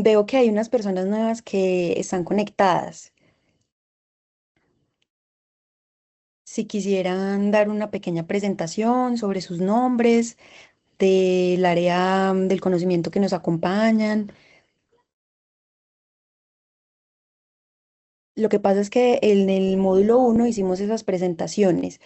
Veo que hay unas personas nuevas que están conectadas. Si quisieran dar una pequeña presentación sobre sus nombres, del área del conocimiento que nos acompañan. Lo que pasa es que en el módulo uno hicimos esas presentaciones.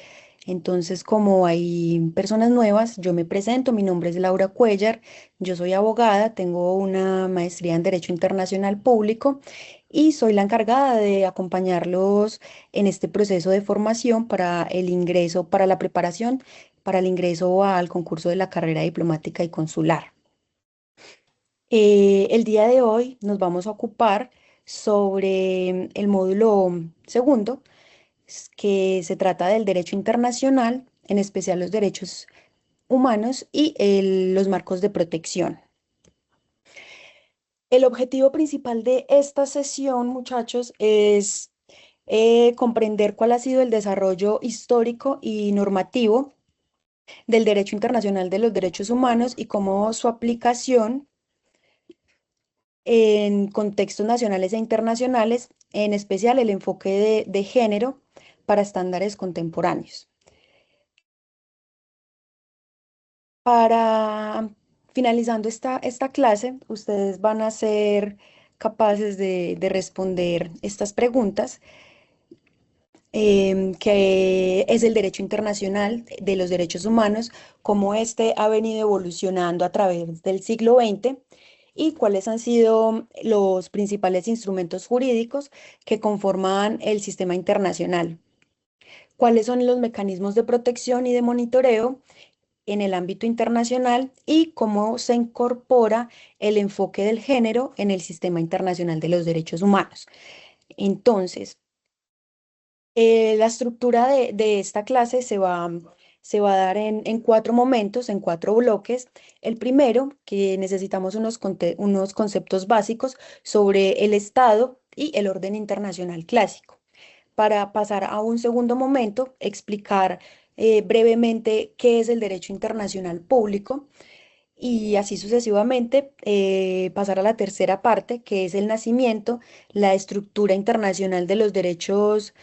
Entonces, como hay personas nuevas, yo me presento, mi nombre es Laura Cuellar, yo soy abogada, tengo una maestría en Derecho Internacional Público y soy la encargada de acompañarlos en este proceso de formación para el ingreso, para la preparación, para el ingreso al concurso de la carrera diplomática y consular. El día de hoy nos vamos a ocupar sobre el módulo segundo, que se trata del derecho internacional, en especial los derechos humanos y los marcos de protección. El objetivo principal de esta sesión, muchachos, es comprender cuál ha sido el desarrollo histórico y normativo del derecho internacional de los derechos humanos y cómo su aplicación en contextos nacionales e internacionales, en especial el enfoque de género para estándares contemporáneos. Para finalizando esta clase, ustedes van a ser capaces de responder estas preguntas, que es el derecho internacional de los derechos humanos, cómo este ha venido evolucionando a través del siglo XX y cuáles han sido los principales instrumentos jurídicos que conforman el sistema internacional, cuáles son los mecanismos de protección y de monitoreo en el ámbito internacional y cómo se incorpora el enfoque del género en el sistema internacional de los derechos humanos. Entonces, la estructura de esta clase se va a dar en cuatro momentos, en cuatro bloques. El primero, que necesitamos unos conceptos básicos sobre el Estado y el orden internacional clásico. Para pasar a un segundo momento, explicar brevemente qué es el derecho internacional público y así sucesivamente pasar a la tercera parte, que es el nacimiento, la estructura internacional de los derechos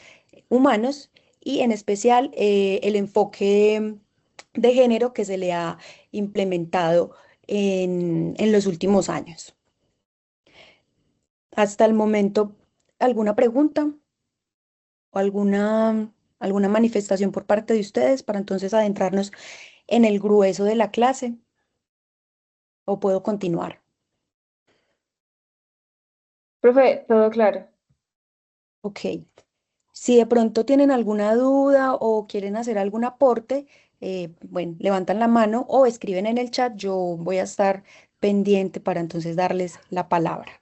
humanos y en especial el enfoque de género que se le ha implementado en los últimos años. Hasta el momento, ¿alguna pregunta o alguna manifestación por parte de ustedes para entonces adentrarnos en el grueso de la clase? ¿O puedo continuar? Profe, todo claro. Ok. Si de pronto tienen alguna duda o quieren hacer algún aporte, bueno, levantan la mano o escriben en el chat. Yo voy a estar pendiente para entonces darles la palabra.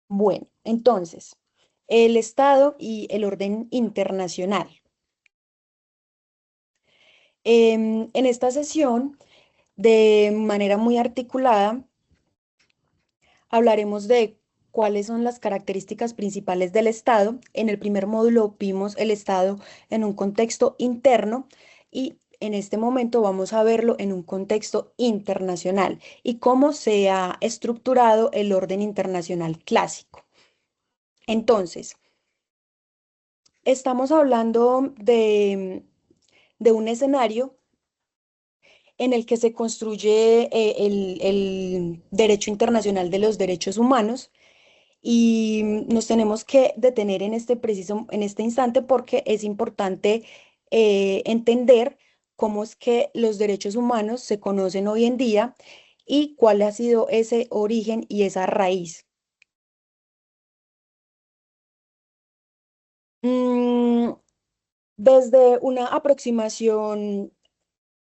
Bueno, entonces, el Estado y el orden internacional. En esta sesión, de manera muy articulada, hablaremos de cuáles son las características principales del Estado. En el primer módulo vimos el Estado en un contexto interno y en este momento vamos a verlo en un contexto internacional y cómo se ha estructurado el orden internacional clásico. Entonces, estamos hablando de un escenario en el que se construye el derecho internacional de los derechos humanos y nos tenemos que detener en este instante porque es importante entender cómo es que los derechos humanos se conocen hoy en día y cuál ha sido ese origen y esa raíz. Mm, Desde una aproximación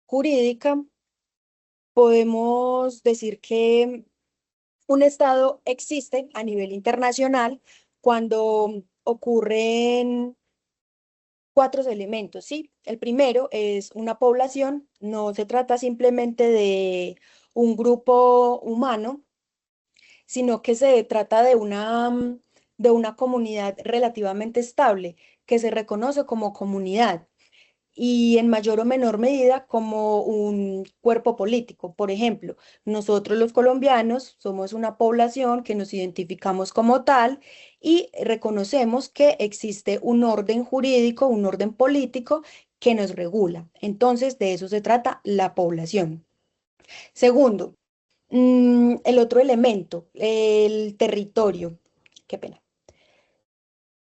jurídica, podemos decir que un estado existe a nivel internacional cuando ocurren cuatro elementos, ¿sí? El primero es una población, no se trata simplemente de un grupo humano, sino que se trata de una comunidad relativamente estable, que se reconoce como comunidad. y en mayor o menor medida como un cuerpo político. Por ejemplo, nosotros los colombianos somos una población que nos identificamos como tal y reconocemos que existe un orden jurídico, un orden político que nos regula. Entonces, de eso se trata la población. Segundo, el otro elemento, el territorio. Qué pena.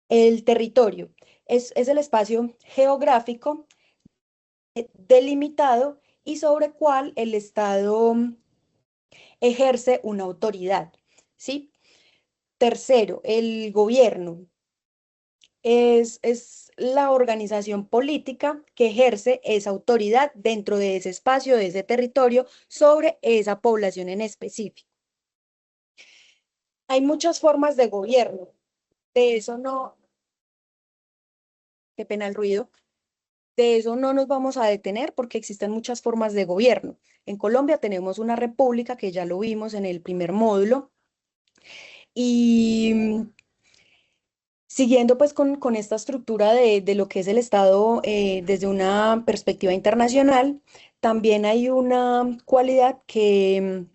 El territorio es el espacio geográfico delimitado y sobre cual el Estado ejerce una autoridad, ¿sí? Tercero, el gobierno es la organización política que ejerce esa autoridad dentro de ese espacio, de ese territorio, sobre esa población en específico. Hay muchas formas de gobierno. De eso no, qué pena el ruido. De eso no nos vamos a detener porque existen muchas formas de gobierno. En Colombia tenemos una república que ya lo vimos en el primer módulo y siguiendo pues con esta estructura de lo que es el Estado desde una perspectiva internacional, también hay una cualidad que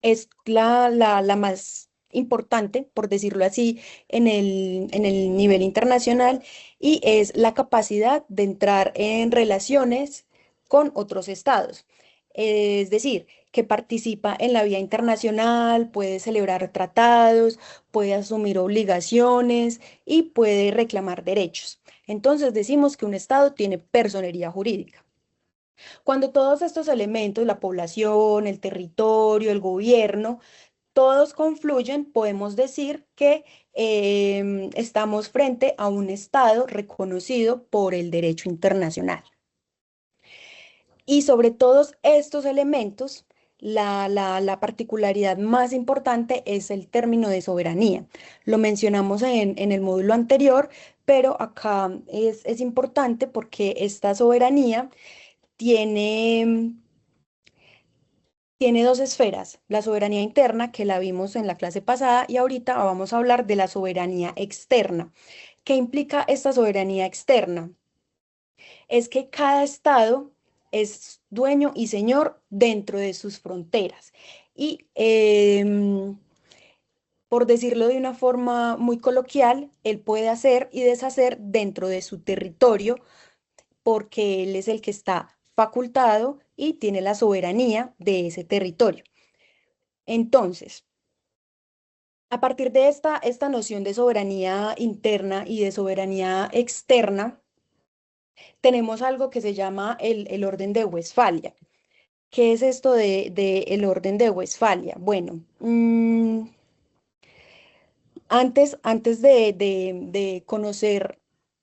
es la más importante, por decirlo así, en el nivel internacional y es la capacidad de entrar en relaciones con otros estados. Es decir, que participa en la vía internacional, puede celebrar tratados, puede asumir obligaciones y puede reclamar derechos. Entonces decimos que un estado tiene personería jurídica. Cuando todos estos elementos, la población, el territorio, el gobierno, todos confluyen, podemos decir que estamos frente a un Estado reconocido por el derecho internacional. Y sobre todos estos elementos, la particularidad más importante es el término de soberanía. Lo mencionamos en el módulo anterior, pero acá es importante porque esta soberanía tiene tiene dos esferas, la soberanía interna, que la vimos en la clase pasada, y ahorita vamos a hablar de la soberanía externa. ¿Qué implica esta soberanía externa? Es que cada estado es dueño y señor dentro de sus fronteras. Y por decirlo de una forma muy coloquial, él puede hacer y deshacer dentro de su territorio porque él es el que está facultado y tiene la soberanía de ese territorio. Entonces, a partir de esta noción de soberanía interna y de soberanía externa, tenemos algo que se llama el orden de Westfalia. ¿Qué es esto de el orden de Westfalia? Bueno, antes de conocer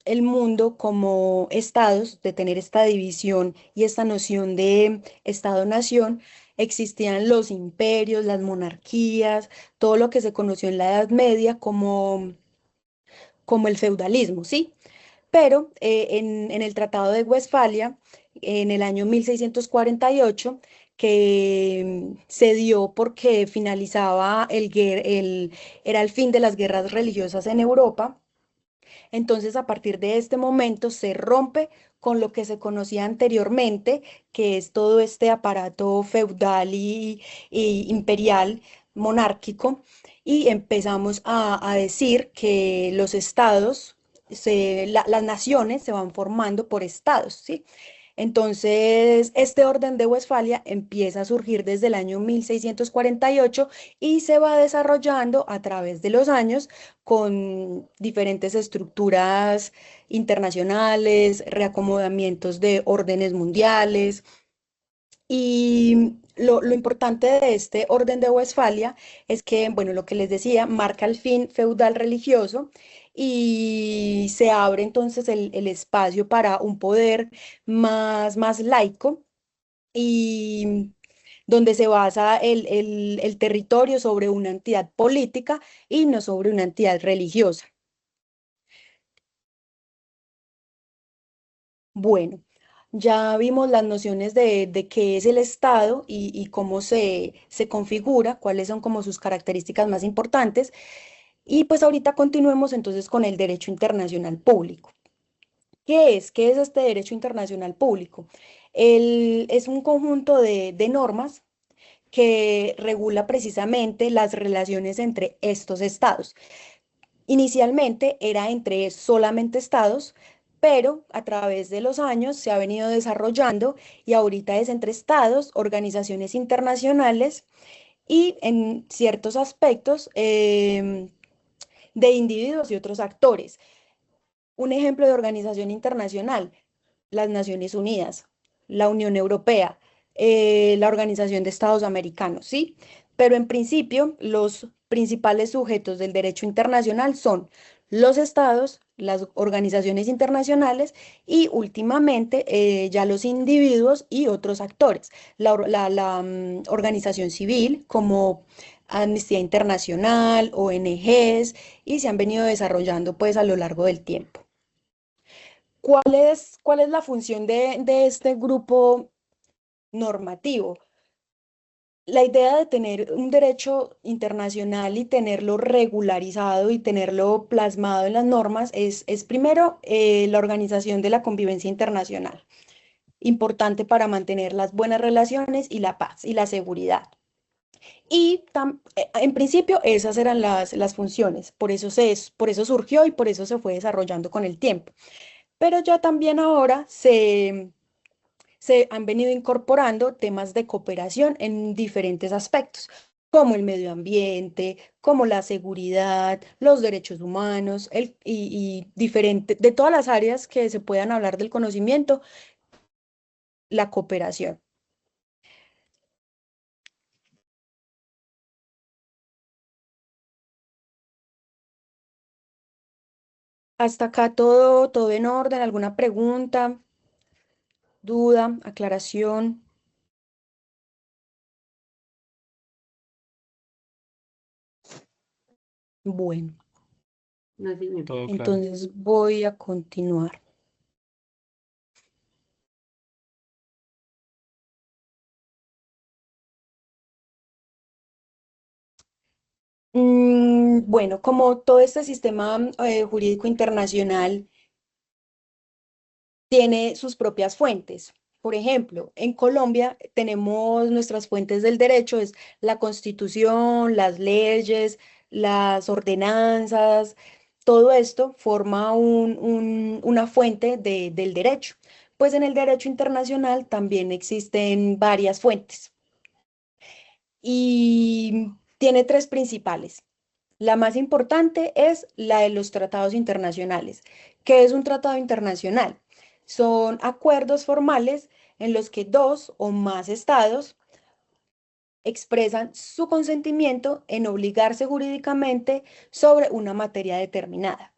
el mundo como estados, de tener esta división y esta noción de estado-nación, existían los imperios, las monarquías, todo lo que se conoció en la Edad Media como el feudalismo, ¿sí? Pero en el Tratado de Westfalia, en el año 1648, que se dio porque finalizaba era el fin de las guerras religiosas en Europa. Entonces, a partir de este momento se rompe con lo que se conocía anteriormente, que es todo este aparato feudal y imperial monárquico, y empezamos a decir que los estados, las naciones se van formando por estados, ¿sí? Entonces, este orden de Westfalia empieza a surgir desde el año 1648 y se va desarrollando a través de los años con diferentes estructuras internacionales, reacomodamientos de órdenes mundiales. Y lo importante de este orden de Westfalia es que, bueno, lo que les decía, marca el fin feudal religioso y se abre entonces el espacio para un poder más laico y donde se basa el territorio sobre una entidad política y no sobre una entidad religiosa. Bueno, ya vimos las nociones de qué es el Estado y cómo se configura, cuáles son como sus características más importantes. Y pues ahorita continuemos entonces con el derecho internacional público. ¿Qué es? ¿Qué es este derecho internacional público? Es un conjunto de normas que regula precisamente las relaciones entre estos estados. Inicialmente era entre solamente estados, pero a través de los años se ha venido desarrollando y ahorita es entre estados, organizaciones internacionales y en ciertos aspectos de individuos y otros actores. Un ejemplo de organización internacional, las Naciones Unidas, la Unión Europea, la Organización de Estados Americanos, ¿sí? Pero en principio, los principales sujetos del derecho internacional son los estados, las organizaciones internacionales y últimamente ya los individuos y otros actores. La organización civil como Amnistía Internacional, ONGs y se han venido desarrollando pues a lo largo del tiempo. ¿Cuál es la función de este grupo normativo? La idea de tener un derecho internacional y tenerlo regularizado y tenerlo plasmado en las normas es primero la organización de la convivencia internacional, importante para mantener las buenas relaciones y la paz y la seguridad. Y en principio esas eran las funciones, por eso surgió y por eso se fue desarrollando con el tiempo. Pero ya también ahora se han venido incorporando temas de cooperación en diferentes aspectos, como el medio ambiente, como la seguridad, los derechos humanos, de todas las áreas que se puedan hablar del conocimiento, la cooperación. Hasta acá todo en orden, ¿alguna pregunta, duda, aclaración? Bueno, No, señor. Todo claro. entonces voy a continuar. Bueno, como todo este sistema jurídico internacional tiene sus propias fuentes. Por ejemplo, en Colombia tenemos nuestras fuentes del derecho, es la Constitución, las leyes, las ordenanzas, todo esto forma una fuente del derecho. Pues en el derecho internacional también existen varias fuentes y tiene tres principales. La más importante es la de los tratados internacionales. ¿Qué es un tratado internacional? Son acuerdos formales en los que dos o más estados expresan su consentimiento en obligarse jurídicamente sobre una materia determinada.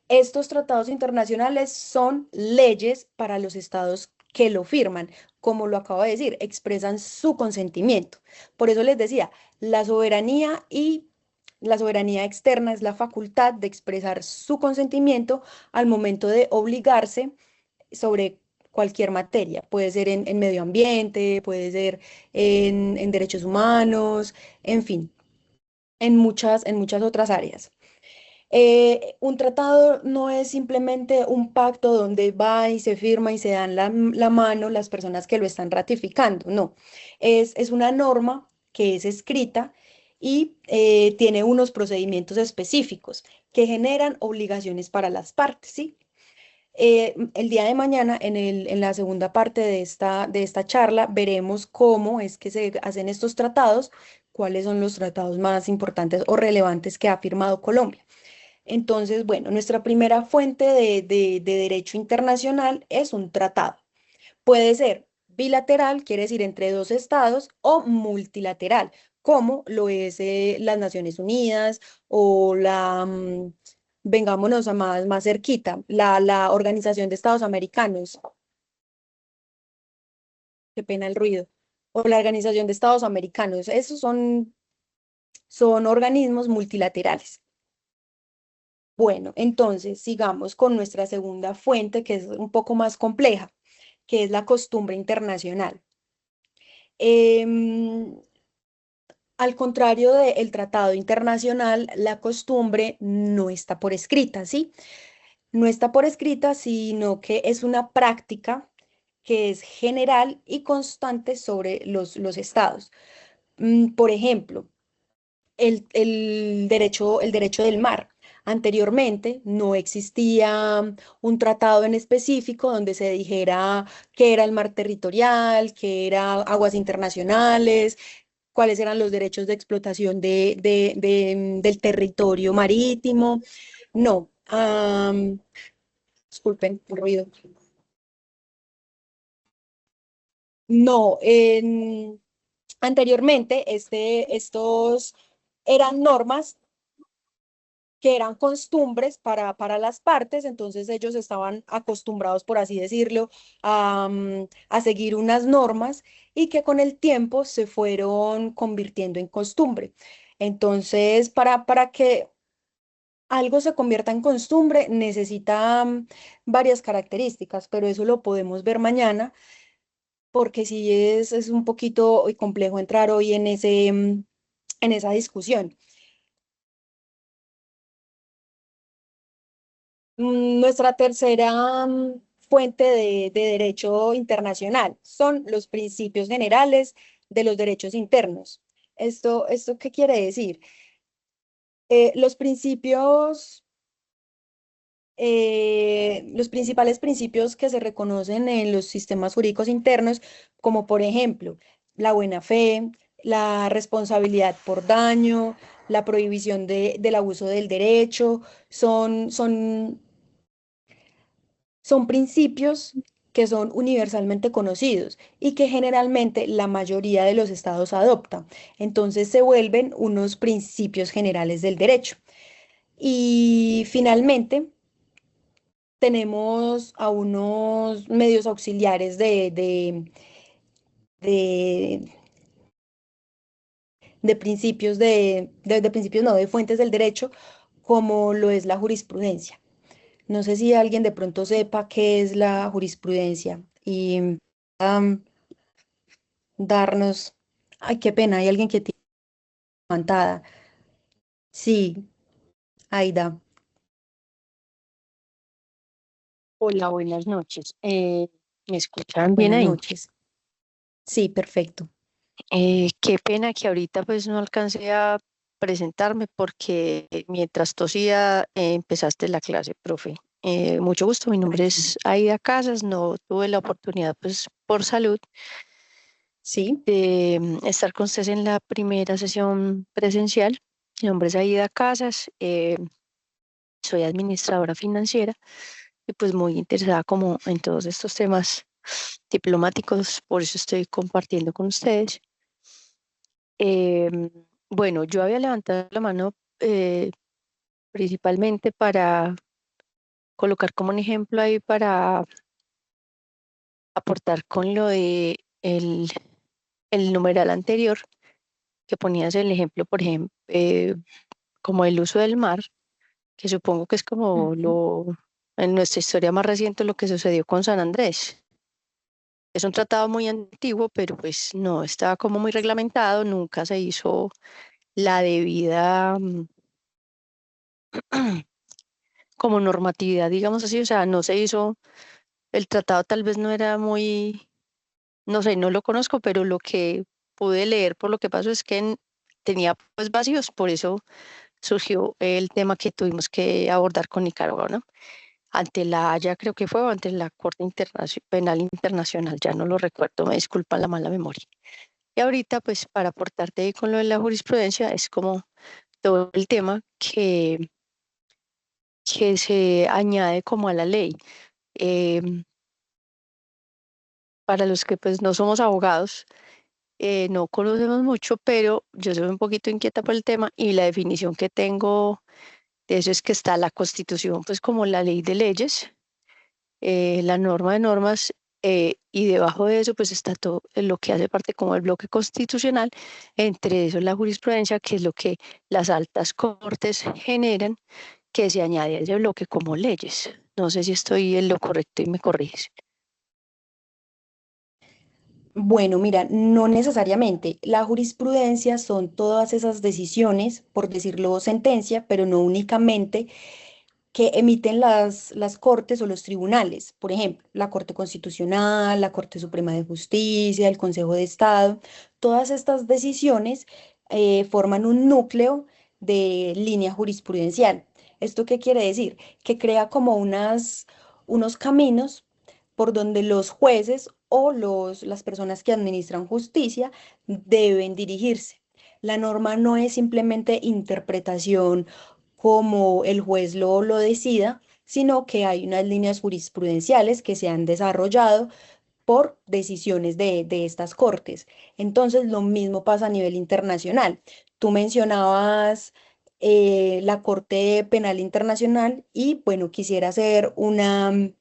Estos tratados internacionales son leyes para los estados que lo firman. Como lo acabo de decir, expresan su consentimiento. Por eso les decía, la soberanía y la soberanía externa es la facultad de expresar su consentimiento al momento de obligarse sobre cualquier materia. Puede ser en medio ambiente, puede ser en derechos humanos, en fin, en muchas otras áreas. Un tratado no es simplemente un pacto donde va y se firma y se dan la mano las personas que lo están ratificando, no, es una norma que es escrita y tiene unos procedimientos específicos que generan obligaciones para las partes, ¿sí? El día de mañana, en la segunda parte de esta charla, veremos cómo es que se hacen estos tratados, cuáles son los tratados más importantes o relevantes que ha firmado Colombia. Entonces, bueno, nuestra primera fuente de derecho internacional es un tratado. Puede ser bilateral, quiere decir entre dos estados, o multilateral, como lo es las Naciones Unidas o vengámonos a más cerquita, la Organización de Estados Americanos, qué pena el ruido, o la Organización de Estados Americanos, esos son organismos multilaterales. Bueno, entonces sigamos con nuestra segunda fuente, que es un poco más compleja, que es la costumbre internacional. Em, Al contrario del tratado internacional, la costumbre no está por escrita, ¿sí? no está por escrita, sino que es una práctica que es general y constante sobre los estados. Por ejemplo, el derecho del mar. Anteriormente no existía un tratado en específico donde se dijera qué era el mar territorial, qué era aguas internacionales, cuáles eran los derechos de explotación del territorio marítimo. No, disculpen el ruido. No, anteriormente estos eran normas que eran costumbres para las partes, entonces ellos estaban acostumbrados, por así decirlo, a seguir unas normas y que con el tiempo se fueron convirtiendo en costumbre. Entonces, para que algo se convierta en costumbre, necesita varias características, pero eso lo podemos ver mañana, porque sí es un poquito complejo entrar hoy en esa discusión. Nuestra tercera fuente de derecho internacional son los principios generales de los derechos internos. ¿Esto qué quiere decir? Los principales principios que se reconocen en los sistemas jurídicos internos, como por ejemplo la buena fe, la responsabilidad por daño, la prohibición del abuso del derecho, son principios que son universalmente conocidos y que generalmente la mayoría de los estados adoptan. Entonces se vuelven unos principios generales del derecho. Y finalmente tenemos a unos medios auxiliares de, de principios de principios, no, de fuentes del derecho, como lo es la jurisprudencia. No sé si alguien de pronto sepa qué es la jurisprudencia y am, darnos, ay, qué pena, hay alguien que tiene levantada. Sí, Aida, Hola, buenas noches. ¿Me escuchan bien buenas ahí? noches. Sí, perfecto. Qué pena que ahorita pues no alcancé a presentarme porque mientras tosía empezaste la clase, profe. Mucho gusto, mi nombre Tranquila. es Aida Casas, no tuve la oportunidad pues por salud Sí, de estar con ustedes en la primera sesión presencial. Mi nombre es Aida Casas, soy administradora financiera y pues muy interesada como en todos estos temas diplomáticos, por eso estoy compartiendo con ustedes. Em, bueno, yo había levantado la mano principalmente para colocar como un ejemplo ahí para aportar con lo de el numeral anterior que ponías el ejemplo, por ejemplo, como el uso del mar, que supongo que es como ujú, en nuestra historia más reciente lo que sucedió con San Andrés. Es un tratado muy antiguo, pero pues no estaba como muy reglamentado, nunca se hizo la debida como normatividad, digamos así, o sea, no se hizo, el tratado tal vez no era muy, no sé, no lo conozco, pero lo que pude leer por lo que pasó es que tenía pues vacíos, por eso surgió el tema que tuvimos que abordar con Nicaragua, ¿no? Ante la Haya creo que fue, o ante la Corte Penal Internacional, ya no lo recuerdo, me disculpan la mala memoria. Y ahorita, pues, para aportarte ahí con lo de la jurisprudencia, es como todo el tema que se añade como a la ley. Em, para los que pues no somos abogados, no conocemos mucho, pero yo soy un poquito inquieta por el tema y la definición que tengo de eso es que está la Constitución, pues como la ley de leyes, la norma de normas, y debajo de eso pues está todo lo que hace parte como el bloque constitucional, entre eso la jurisprudencia, que es lo que las altas cortes generan, que se añade a ese bloque como leyes. No sé si estoy en lo correcto y me corriges. bueno, mira, no necesariamente. La jurisprudencia son todas esas decisiones, por decirlo sentencia, pero no únicamente que emiten las cortes o los tribunales, por ejemplo, la Corte Constitucional, la Corte Suprema de Justicia, el Consejo de Estado. Todas estas decisiones forman un núcleo de línea jurisprudencial. ¿Esto qué quiere decir? Que crea como unos caminos por donde los jueces o las personas que administran justicia deben dirigirse. La norma no es simplemente interpretación como el juez lo decida, sino que hay unas líneas jurisprudenciales que se han desarrollado por decisiones de estas cortes. Entonces, lo mismo pasa a nivel internacional. Tú mencionabas la Corte Penal Internacional y, bueno, quisiera hacer una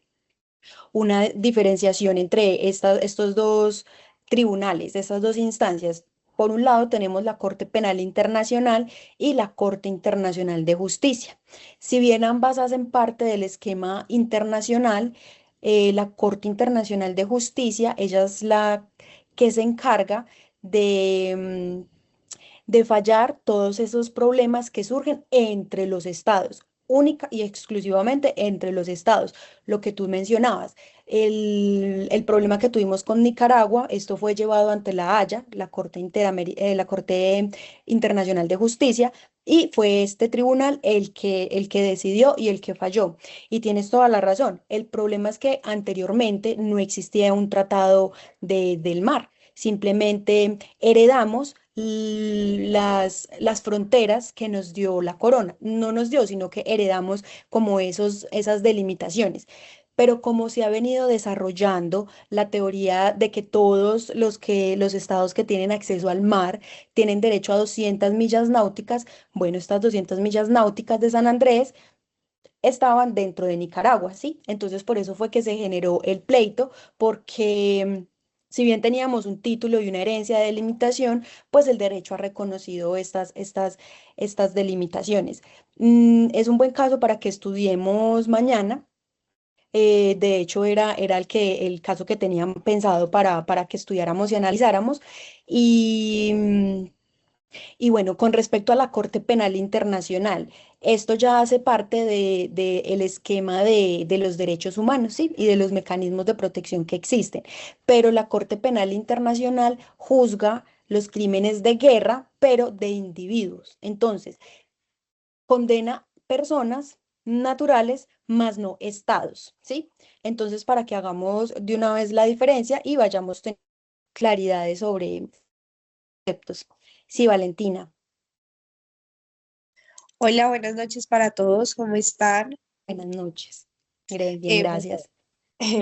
diferenciación entre estos dos tribunales, estas dos instancias. Por un lado tenemos la Corte Penal Internacional y la Corte Internacional de Justicia. Si bien ambas hacen parte del esquema internacional, la Corte Internacional de Justicia, ella es la que se encarga de, de fallar todos esos problemas que surgen entre los estados, única y exclusivamente entre los estados. Lo que tú mencionabas, el problema que tuvimos con Nicaragua, esto fue llevado ante la Haya, la Corte Internacional de Justicia, y fue este tribunal el que decidió y el que falló. Y tienes toda la razón. El problema es que anteriormente no existía un tratado del mar. Simplemente heredamos las fronteras que nos dio la corona. No nos dio, sino que heredamos como esas delimitaciones. Pero como se ha venido desarrollando la teoría de que todos los estados que tienen acceso al mar tienen derecho a 200 millas náuticas, bueno, estas 200 millas náuticas de San Andrés estaban dentro de Nicaragua, ¿sí? Entonces por eso fue que se generó el pleito, porque si bien teníamos un título y una herencia de delimitación, pues el derecho ha reconocido estas delimitaciones. Es un buen caso para que estudiemos mañana. De hecho, era el caso que tenían pensado para que estudiáramos y analizáramos. Y, y bueno, con respecto a la Corte Penal Internacional, esto ya hace parte el esquema de los derechos humanos, ¿sí? Y de los mecanismos de protección que existen. Pero la Corte Penal Internacional juzga los crímenes de guerra, pero de individuos. Entonces, condena personas naturales, más no estados, ¿sí? Entonces, para que hagamos de una vez la diferencia y vayamos teniendo claridades sobre conceptos. Sí, Valentina. Hola, buenas noches para todos, ¿cómo están? Buenas noches. Bien, Bueno, gracias.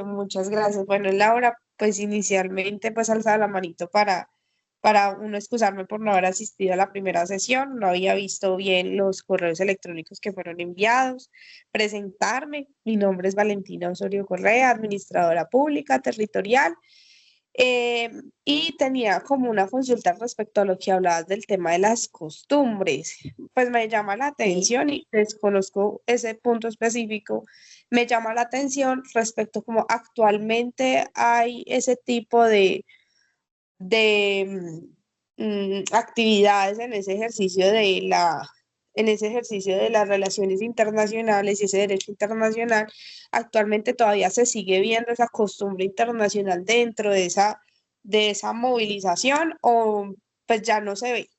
muchas gracias. Bueno, Laura, pues inicialmente pues alzaba la manito para uno excusarme por no haber asistido a la primera sesión, no había visto bien los correos electrónicos que fueron enviados, presentarme, mi nombre es Valentina Osorio Correa, administradora pública territorial. Eh, y tenía como una consulta respecto a lo que hablabas del tema de las costumbres. Pues me llama la Sí. atención y desconozco ese punto específico. Me llama la atención respecto como actualmente hay ese tipo de actividades en ese ejercicio de las relaciones internacionales y ese derecho internacional. Actualmente todavía se sigue viendo esa costumbre internacional dentro de esa movilización o pues ya no se ve.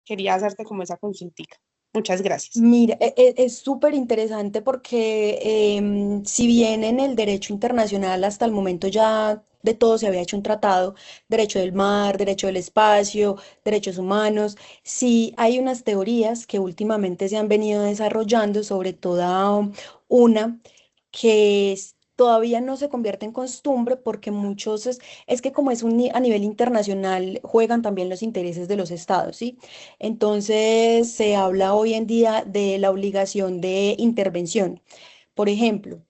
Quería hacerte como esa consultica. Muchas gracias. Mira, es súper interesante porque si bien en el derecho internacional hasta el momento ya de todo se había hecho un tratado, derecho del mar, derecho del espacio, derechos humanos, sí hay unas teorías que últimamente se han venido desarrollando, sobre todo una todavía no se convierte en costumbre porque muchos es que como es a nivel internacional juegan también los intereses de los estados, ¿sí? Entonces, se habla hoy en día de la obligación de intervención. Por ejemplo,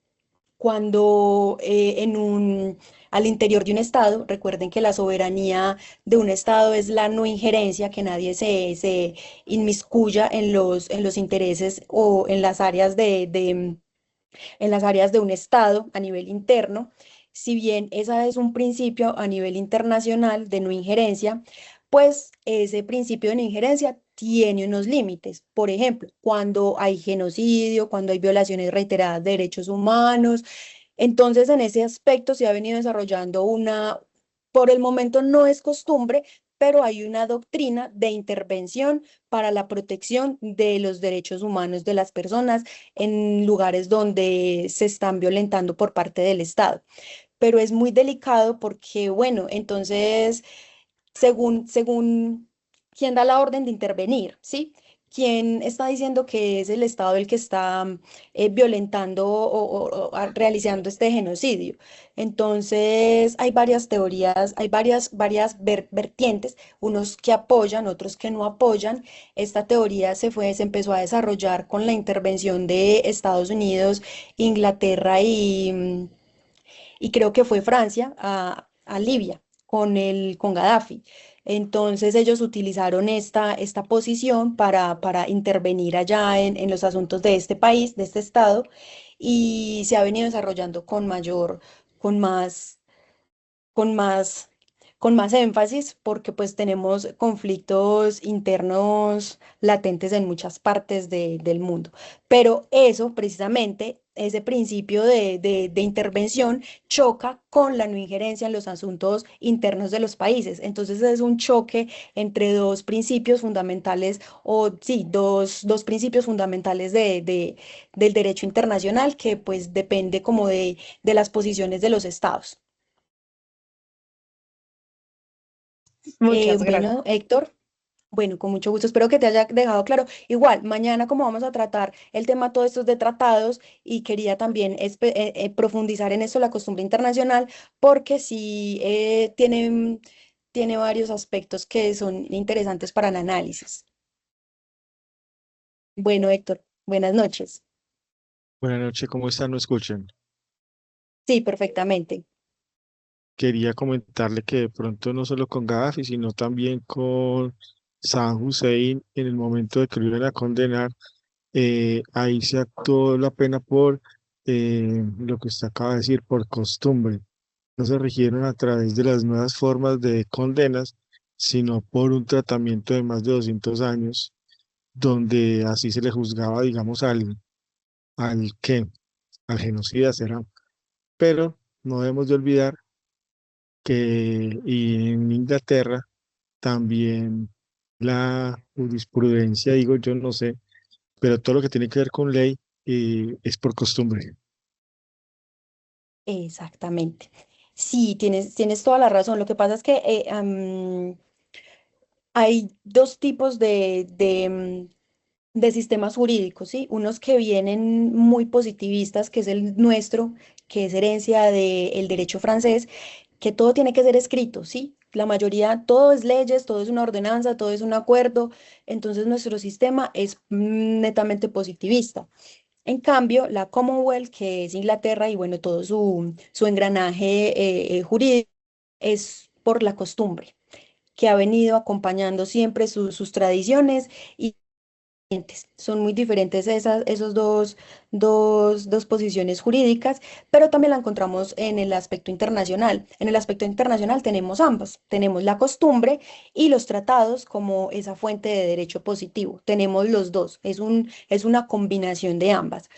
cuando al interior de un estado, recuerden que la soberanía de un estado es la no injerencia, que nadie se inmiscuya en los intereses o en las áreas de un estado a nivel interno. Si bien esa es un principio a nivel internacional de no injerencia, pues ese principio de no injerencia tiene unos límites. Por ejemplo, cuando hay genocidio, cuando hay violaciones reiteradas de derechos humanos. Entonces, en ese aspecto se ha venido desarrollando por el momento no es costumbre, pero hay una doctrina de intervención para la protección de los derechos humanos de las personas en lugares donde se están violentando por parte del Estado. Pero es muy delicado porque, bueno, entonces según quién da la orden de intervenir, ¿sí? ¿Quién está diciendo que es el Estado el que está violentando o realizando este genocidio? Entonces, hay varias teorías, hay varias vertientes, unos que apoyan, otros que no apoyan. Esta teoría se empezó a desarrollar con la intervención de Estados Unidos, Inglaterra y creo que fue Francia a Libia con Gaddafi. Entonces ellos utilizaron esta posición para intervenir allá en los asuntos de este país, de este estado, y se ha venido desarrollando con más, con más, con más énfasis porque pues tenemos conflictos internos latentes en muchas partes del mundo. Pero eso, precisamente, ese principio de intervención choca con la no injerencia en los asuntos internos de los países. Entonces es un choque entre dos principios fundamentales, o sí, dos principios fundamentales del derecho internacional que pues depende como de las posiciones de los estados. Muchas gracias. Bueno, Héctor, bueno, con mucho gusto. Espero que te haya dejado claro. Igual, mañana como vamos a tratar el tema todos estos de tratados y quería también profundizar en esto, la costumbre internacional, porque sí tiene varios aspectos que son interesantes para el análisis. Bueno, Héctor, buenas noches. Buenas noches, ¿cómo están? ¿No escuchan? Sí, perfectamente. Quería comentarle que de pronto no solo con Gaddafi, sino también con Saddam Hussein, en el momento de que lo iban a condenar, ahí se actuó la pena por lo que usted acaba de decir, por costumbre. No se rigieron a través de las nuevas formas de condenas, sino por un tratamiento de más de 200 años, donde así se le juzgaba, digamos, al que, al genocida será. Pero no debemos de olvidar que y en Inglaterra también la jurisprudencia, digo yo, no sé, pero todo lo que tiene que ver con ley es por costumbre. Exactamente. Sí, tienes toda la razón. Lo que pasa es que hay dos tipos de sistemas jurídicos, ¿sí? Unos que vienen muy positivistas, que es el nuestro, que es herencia del derecho francés, que todo tiene que ser escrito, ¿sí? La mayoría, todo es leyes, todo es una ordenanza, todo es un acuerdo. Entonces nuestro sistema es netamente positivista. En cambio, la Commonwealth, que es Inglaterra, y bueno, todo su engranaje jurídico es por la costumbre, que ha venido acompañando siempre sus tradiciones y son muy diferentes esos dos posiciones jurídicas, pero también la encontramos en el aspecto internacional. En el aspecto internacional tenemos ambas. Tenemos la costumbre y los tratados como esa fuente de derecho positivo. Tenemos los dos. Es una combinación de ambas.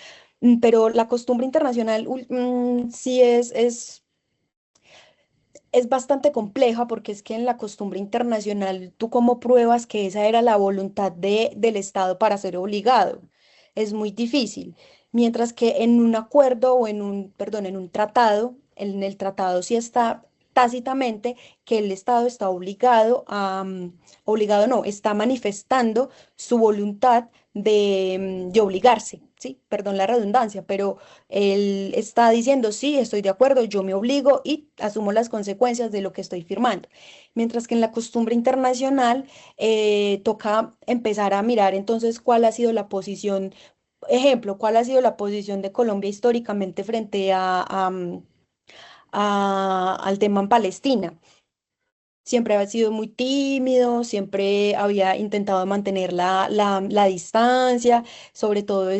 Pero la costumbre internacional sí es bastante compleja porque es que en la costumbre internacional, ¿tú cómo pruebas que esa era la voluntad del Estado para ser obligado? Es muy difícil. Mientras que en un acuerdo o perdón, en un tratado, en el tratado sí está tácitamente que el Estado está obligado no, está manifestando su voluntad de obligarse, ¿sí? Perdón la redundancia, pero él está diciendo, sí, estoy de acuerdo, yo me obligo y asumo las consecuencias de lo que estoy firmando. Mientras que en la costumbre internacional toca empezar a mirar entonces cuál ha sido la posición, ejemplo, cuál ha sido la posición de Colombia históricamente frente al tema en Palestina. Siempre había sido muy tímido, siempre había intentado mantener la distancia, sobre todo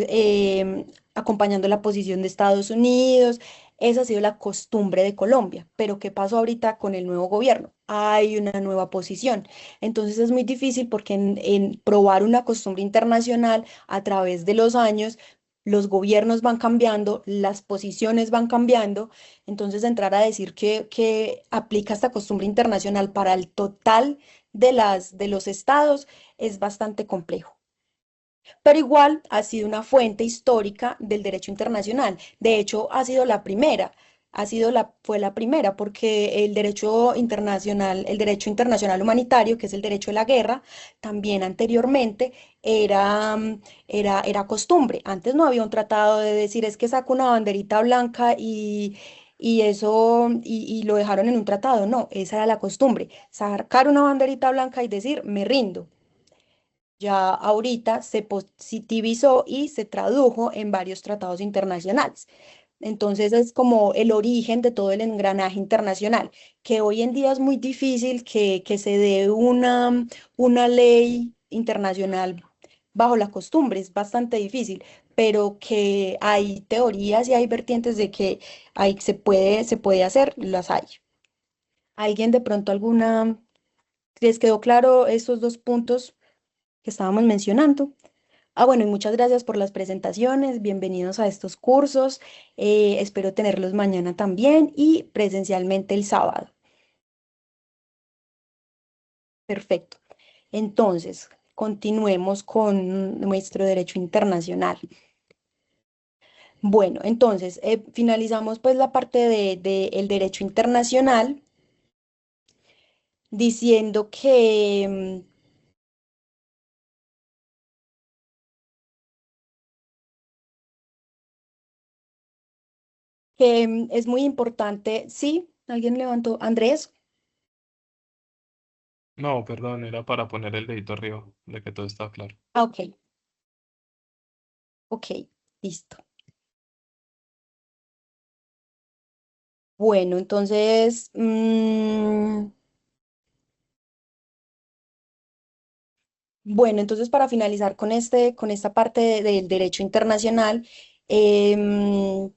acompañando la posición de Estados Unidos. Esa ha sido la costumbre de Colombia. Pero ¿qué pasó ahorita con el nuevo gobierno? Hay una nueva posición. Entonces es muy difícil porque en probar una costumbre internacional a través de los años, los gobiernos van cambiando, las posiciones van cambiando. Entonces entrar a decir que aplica esta costumbre internacional para el total de los estados es bastante complejo. Pero igual ha sido una fuente histórica del derecho internacional. De hecho, ha sido la primera, fue la primera, porque el derecho internacional humanitario, que es el derecho de la guerra, también anteriormente era costumbre. Antes no había un tratado de decir es que saco una banderita blanca y eso, y lo dejaron en un tratado. No, esa era la costumbre, sacar una banderita blanca y decir me rindo. Ya ahorita se positivizó y se tradujo en varios tratados internacionales. Entonces es como el origen de todo el engranaje internacional, que hoy en día es muy difícil que se dé una ley internacional bajo la costumbre, es bastante difícil, pero que hay teorías y hay vertientes de que se puede hacer, las hay. ¿Alguien de pronto les quedó claro estos dos puntos que estábamos mencionando? Ah, bueno, y muchas gracias por las presentaciones, bienvenidos a estos cursos, espero tenerlos mañana también y presencialmente el sábado. Perfecto. Entonces, continuemos con nuestro derecho internacional. Bueno, entonces, finalizamos pues la parte de el derecho internacional diciendo que es muy importante, sí, alguien levantó, Andrés. No, perdón, era para poner el dedito arriba, de que todo está claro. Ah, ok, ok, listo. Bueno, entonces, bueno, entonces para finalizar con esta parte del derecho internacional, em,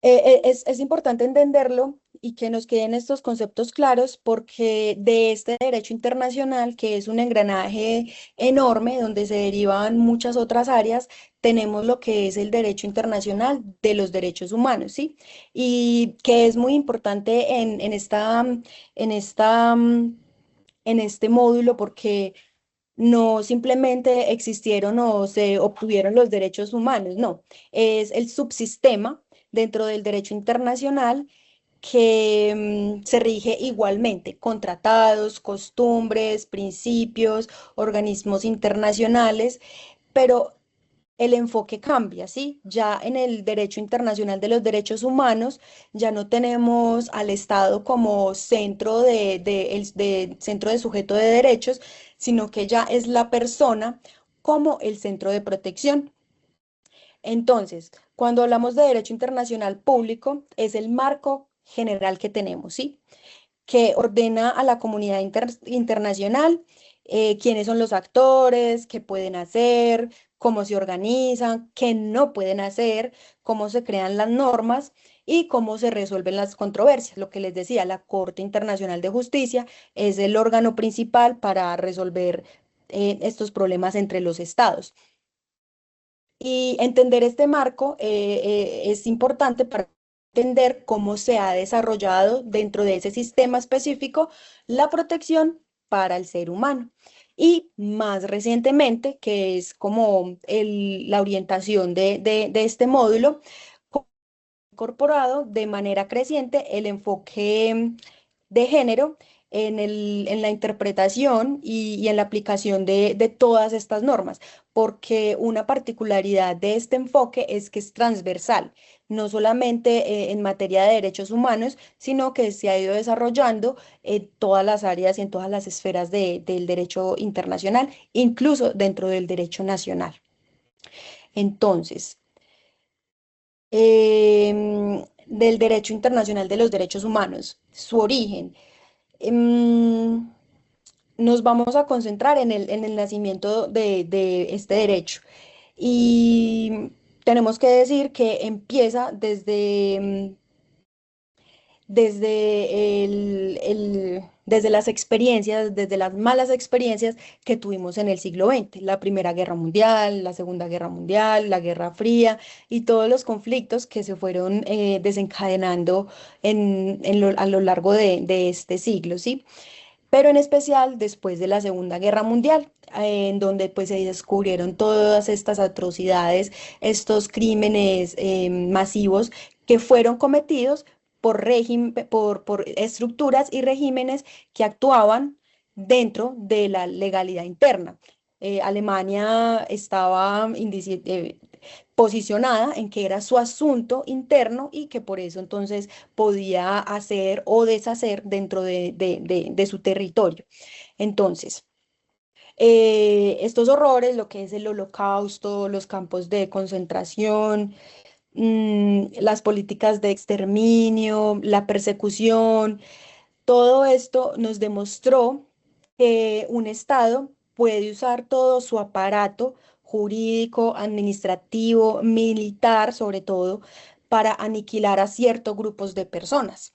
es importante entenderlo y que nos queden estos conceptos claros porque de este derecho internacional, que es un engranaje enorme donde se derivan muchas otras áreas, tenemos lo que es el derecho internacional de los derechos humanos, ¿sí? Y que es muy importante en esta, en este módulo porque no simplemente existieron o se obtuvieron los derechos humanos, no, es el subsistema dentro del derecho internacional que se rige igualmente con tratados, costumbres, principios, organismos internacionales, pero el enfoque cambia, ¿sí? Ya en el derecho internacional de los derechos humanos ya no tenemos al Estado como centro centro de sujeto de derechos, sino que ya es la persona como el centro de protección. Entonces, cuando hablamos de derecho internacional público, es el marco general que tenemos, ¿sí? Que ordena a la comunidad internacional quiénes son los actores, qué pueden hacer, cómo se organizan, qué no pueden hacer, cómo se crean las normas y cómo se resuelven las controversias. Lo que les decía, la Corte Internacional de Justicia es el órgano principal para resolver estos problemas entre los estados. Y entender este marco es importante para entender cómo se ha desarrollado dentro de ese sistema específico la protección para el ser humano. Y más recientemente, que es como la orientación de este módulo, incorporado de manera creciente el enfoque de género en la interpretación y en la aplicación de todas estas normas, porque una particularidad de este enfoque es que es transversal, no solamente en materia de derechos humanos, sino que se ha ido desarrollando en todas las áreas y en todas las esferas del derecho internacional, incluso dentro del derecho nacional. Entonces, del derecho internacional de los derechos humanos, su origen. Em, nos vamos a concentrar en el nacimiento de este derecho. Y tenemos que decir que empieza desde las experiencias, desde las malas experiencias que tuvimos en el siglo XX, la Primera Guerra Mundial, la Segunda Guerra Mundial, la Guerra Fría y todos los conflictos que se fueron desencadenando a lo largo de este siglo, ¿sí? Pero en especial después de la Segunda Guerra Mundial, en donde pues se descubrieron todas estas atrocidades, estos crímenes masivos que fueron cometidos por estructuras y regímenes que actuaban dentro de la legalidad interna. Alemania estaba posicionada en que era su asunto interno y que por eso entonces podía hacer o deshacer dentro de su territorio. Entonces, estos horrores, lo que es el holocausto, los campos de concentración, las políticas de exterminio, la persecución, todo esto nos demostró que un Estado puede usar todo su aparato jurídico, administrativo, militar, sobre todo, para aniquilar a ciertos grupos de personas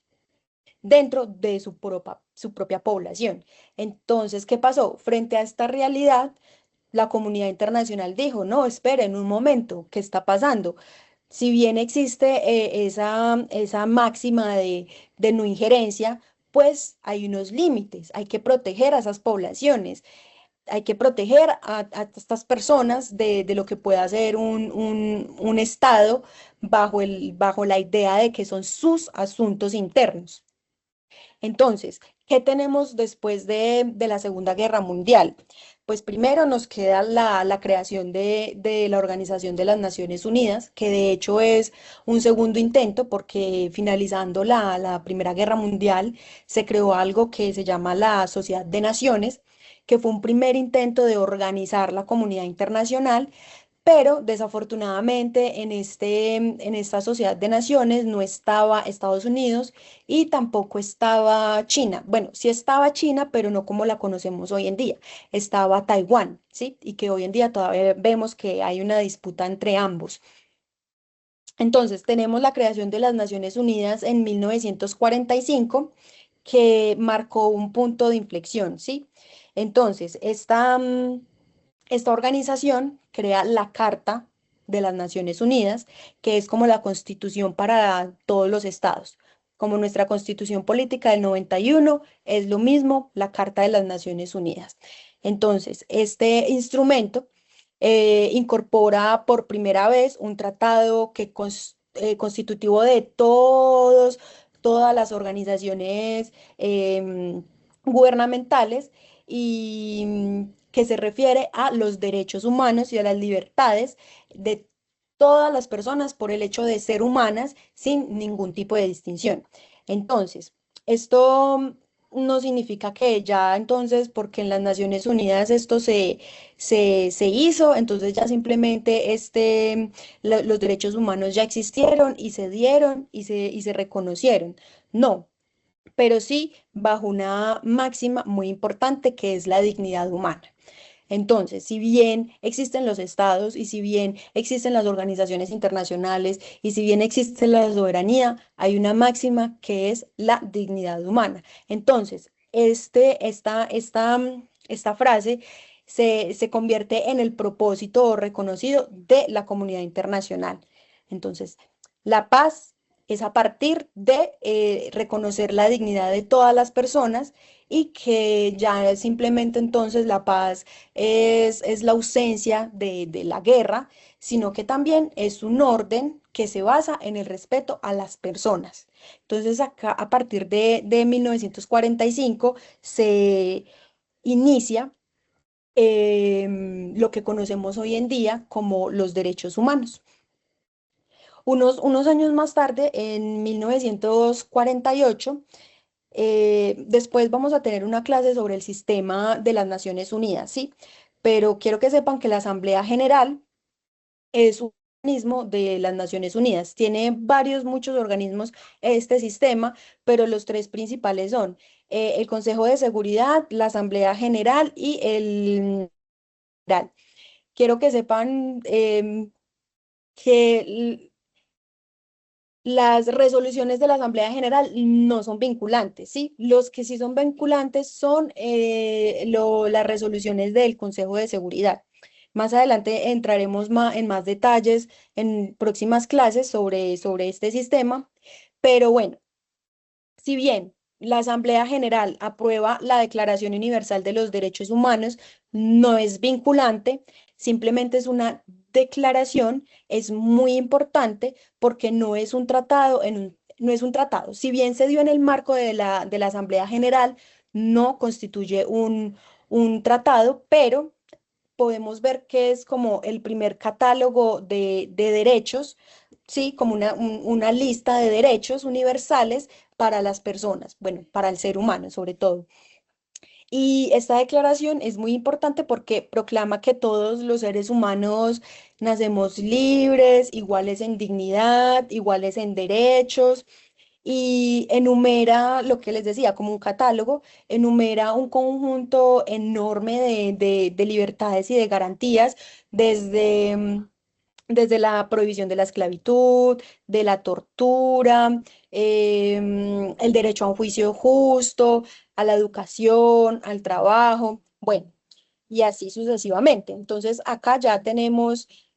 dentro de su propia población. Entonces, ¿qué pasó? Frente a esta realidad, la comunidad internacional dijo, no, esperen un momento, ¿qué está pasando? Si bien existe esa máxima de no injerencia, pues hay unos límites, hay que proteger a esas poblaciones, hay que proteger a estas personas de lo que pueda ser un Estado bajo la idea de que son sus asuntos internos. Entonces, ¿qué tenemos después de la Segunda Guerra Mundial? Pues primero nos queda la creación de la Organización de las Naciones Unidas, que de hecho es un segundo intento porque finalizando la Primera Guerra Mundial se creó algo que se llama la Sociedad de Naciones, que fue un primer intento de organizar la comunidad internacional, pero desafortunadamente en esta sociedad de naciones no estaba Estados Unidos y tampoco estaba China. Bueno, sí estaba China, pero no como la conocemos hoy en día. Estaba Taiwán, ¿sí? Y que hoy en día todavía vemos que hay una disputa entre ambos. Entonces, tenemos la creación de las Naciones Unidas en 1945, que marcó un punto de inflexión, ¿sí? Entonces, esta organización crea la Carta de las Naciones Unidas, que es como la constitución para todos los estados. Como nuestra constitución política del 91, es lo mismo la Carta de las Naciones Unidas. Entonces, este instrumento incorpora por primera vez un tratado constitutivo de todas las organizaciones gubernamentales y que se refiere a los derechos humanos y a las libertades de todas las personas por el hecho de ser humanas sin ningún tipo de distinción. Entonces, esto no significa que ya entonces, porque en las Naciones Unidas esto se hizo, entonces ya simplemente los derechos humanos ya existieron y se dieron y se reconocieron. No, pero sí bajo una máxima muy importante que es la dignidad humana. Entonces, si bien existen los estados y si bien existen las organizaciones internacionales y si bien existe la soberanía, hay una máxima que es la dignidad humana. Entonces, esta frase se convierte en el propósito reconocido de la comunidad internacional. Entonces, la paz es a partir de reconocer la dignidad de todas las personas y que ya simplemente entonces la paz es la ausencia de la guerra, sino que también es un orden que se basa en el respeto a las personas. Entonces acá a partir de 1945 se inicia lo que conocemos hoy en día como los derechos humanos. Unos años más tarde, en 1948, después vamos a tener una clase sobre el sistema de las Naciones Unidas, ¿sí? Pero quiero que sepan que la Asamblea General es organismo de las Naciones Unidas. Tiene muchos organismos este sistema, pero los tres principales son el Consejo de Seguridad, la Asamblea General y el General. Quiero que sepan que las resoluciones de la Asamblea General no son vinculantes, ¿sí? Los que sí son vinculantes son las resoluciones del Consejo de Seguridad. Más adelante entraremos en más detalles en próximas clases sobre este sistema, pero bueno, si bien la Asamblea General aprueba la Declaración Universal de los Derechos Humanos, no es vinculante, simplemente es una declaración, es muy importante porque no es un tratado, no es un tratado. Si bien se dio en el marco de la Asamblea General, no constituye un tratado, pero podemos ver que es como el primer catálogo de derechos, ¿sí? Como una lista de derechos universales para las personas, bueno, para el ser humano sobre todo. Y esta declaración es muy importante porque proclama que todos los seres humanos nacemos libres, iguales en dignidad, iguales en derechos, y enumera lo que les decía, como un catálogo, enumera un conjunto enorme de libertades y de garantías desde la prohibición de la esclavitud, de la tortura, el derecho a un juicio justo, a la educación, al trabajo, bueno, y así sucesivamente. Entonces, acá ya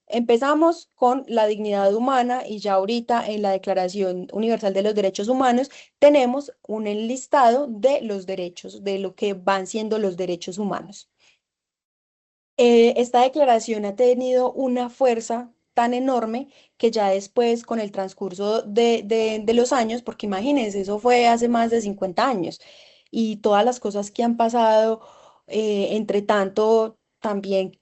empezamos con la dignidad humana y ya ahorita en la Declaración Universal de los Derechos Humanos tenemos un enlistado de los derechos, de lo que van siendo los derechos humanos. Esta declaración ha tenido una fuerza tan enorme que ya después, con el transcurso de los años, porque imagínense, eso fue hace más de 50 años, y todas las cosas que han pasado, entre tanto, también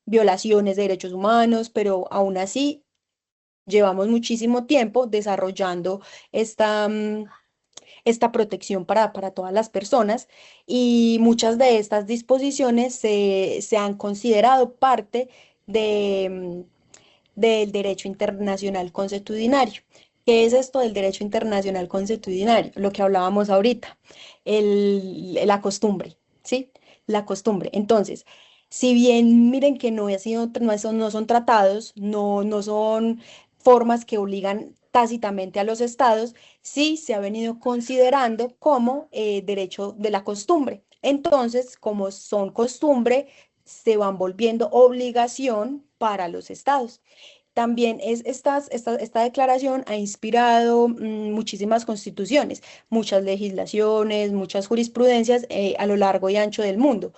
violaciones de derechos humanos, pero aún así llevamos muchísimo tiempo desarrollando esta protección para todas las personas y muchas de estas disposiciones se han considerado parte del derecho internacional consuetudinario. ¿Qué es esto del derecho internacional consuetudinario? Lo que hablábamos ahorita, la costumbre, ¿sí? La costumbre. Entonces, si bien miren que no son tratados, no son formas que obligan tácitamente a los estados, sí se ha venido considerando como derecho de la costumbre. Entonces, como son costumbre, se van volviendo obligación para los estados. También esta declaración ha inspirado muchísimas constituciones, muchas legislaciones, muchas jurisprudencias a lo largo y ancho del mundo.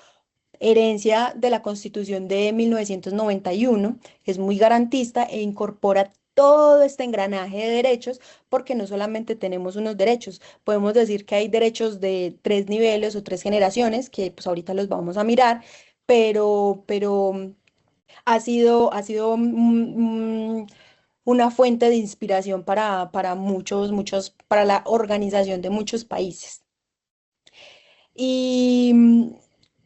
Herencia de la Constitución de 1991, es muy garantista e incorpora todo este engranaje de derechos, porque no solamente tenemos unos derechos, podemos decir que hay derechos de 3 niveles o 3 generaciones, que pues ahorita los vamos a mirar, pero ha sido una fuente de inspiración para para la organización de muchos países. Y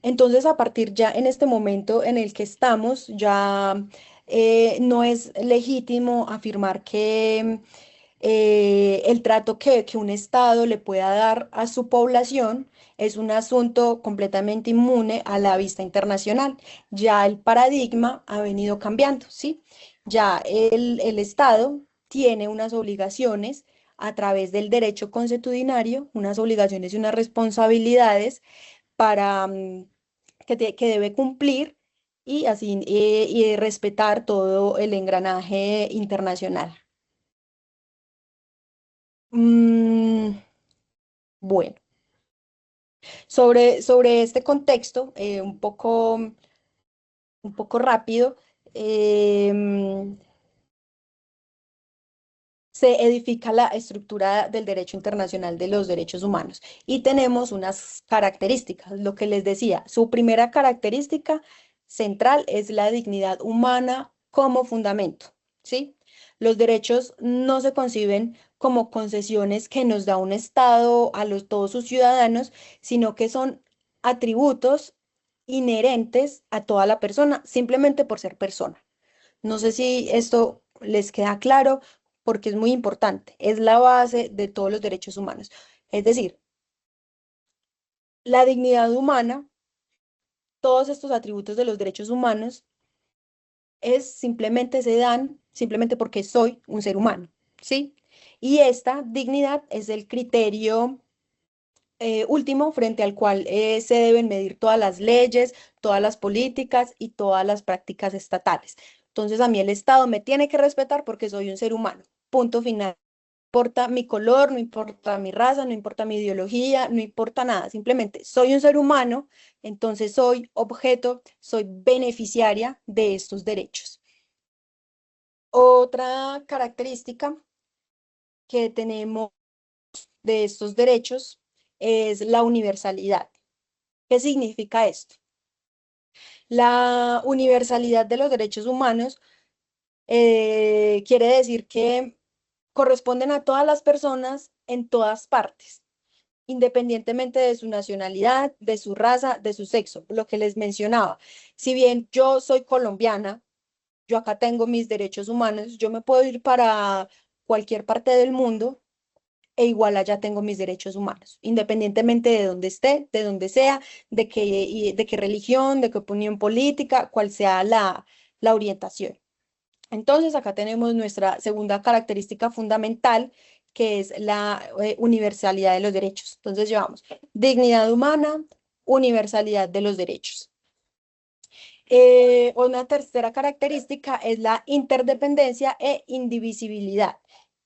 entonces a partir ya en este momento en el que estamos, ya no es legítimo afirmar que el trato que un Estado le pueda dar a su población es un asunto completamente inmune a la vista internacional. Ya el paradigma ha venido cambiando, ¿sí? Ya el Estado tiene unas obligaciones a través del derecho consuetudinario, unas obligaciones y unas responsabilidades para, que debe cumplir y así y respetar todo el engranaje internacional. Mm, bueno, sobre este contexto, un poco rápido, em, se edifica la estructura del derecho internacional de los derechos humanos y tenemos unas características, lo que les decía, su primera característica central es la dignidad humana como fundamento, ¿sí? Los derechos no se conciben como concesiones que nos da un Estado a todos sus ciudadanos, sino que son atributos inherentes a toda la persona, simplemente por ser persona. No sé si esto les queda claro porque es muy importante. Es la base de todos los derechos humanos. Es decir, la dignidad humana, todos estos atributos de los derechos humanos simplemente se dan simplemente porque soy un ser humano, ¿sí? Y esta dignidad es el criterio último frente al cual se deben medir todas las leyes, todas las políticas y todas las prácticas estatales. Entonces, a mí el Estado me tiene que respetar porque soy un ser humano. Punto final. No importa mi color, no importa mi raza, no importa mi ideología, no importa nada. Simplemente soy un ser humano, entonces soy objeto, soy beneficiaria de estos derechos. Otra característica que tenemos de estos derechos es la universalidad. ¿Qué significa esto? La universalidad de los derechos humanos quiere decir que corresponden a todas las personas en todas partes, independientemente de su nacionalidad, de su raza, de su sexo, lo que les mencionaba. Si bien yo soy colombiana, yo acá tengo mis derechos humanos, yo me puedo ir para cualquier parte del mundo e igual allá tengo mis derechos humanos, independientemente de dónde esté, de dónde sea, de qué religión, de qué opinión política, cuál sea la orientación. Entonces, acá tenemos nuestra segunda característica fundamental, que es la universalidad de los derechos. Entonces, llevamos dignidad humana, universalidad de los derechos. Una tercera característica es la interdependencia e indivisibilidad.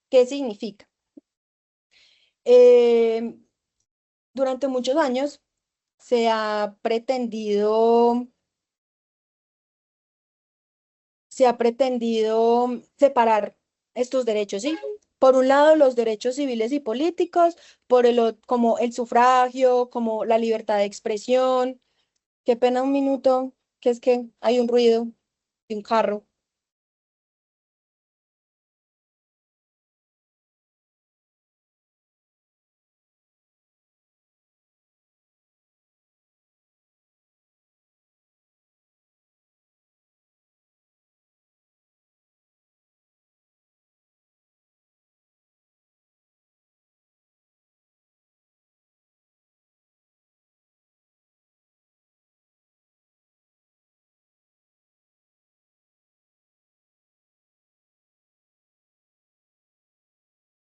¿Qué significa? Eh, durante muchos años se ha pretendido separar estos derechos, ¿sí? Por un lado, los derechos civiles y políticos, como el sufragio, como la libertad de expresión. Qué pena un minuto, que es que hay un ruido de un carro.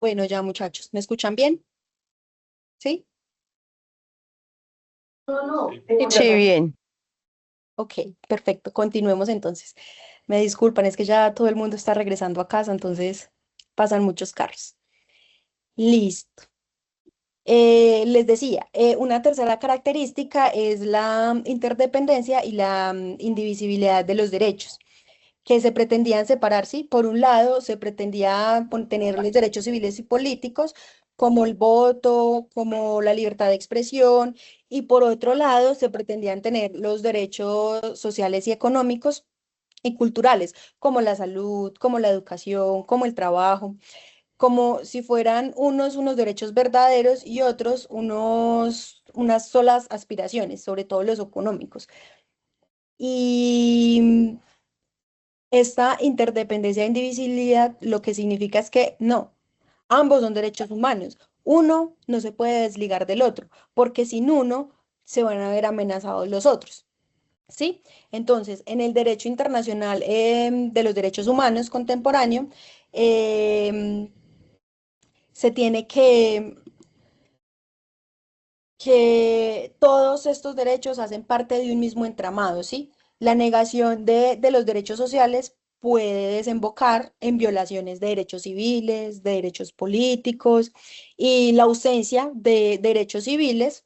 Bueno, ya muchachos, ¿me escuchan bien? ¿Sí? Sí, bien. Ok, perfecto. Continuemos entonces. Me disculpan, es que ya todo el mundo está regresando a casa, entonces pasan muchos carros. Listo. Les decía, una tercera característica es la interdependencia y la indivisibilidad de los derechos, que se pretendían separar, ¿sí? Por un lado, se pretendía tener los derechos civiles y políticos, como el voto, como la libertad de expresión, y por otro lado, se pretendían tener los derechos sociales y económicos y culturales, como la salud, como la educación, como el trabajo, como si fueran unos derechos verdaderos y otros unas solas aspiraciones, sobre todo los económicos. Y esta interdependencia e indivisibilidad lo que significa es que no, ambos son derechos humanos. Uno no se puede desligar del otro, porque sin uno se van a ver amenazados los otros. ¿Sí? Entonces, en el derecho internacional de los derechos humanos contemporáneo, em, se tiene que todos estos derechos hacen parte de un mismo entramado, ¿sí? La negación de los derechos sociales puede desembocar en violaciones de derechos civiles, de derechos políticos, y la ausencia de derechos civiles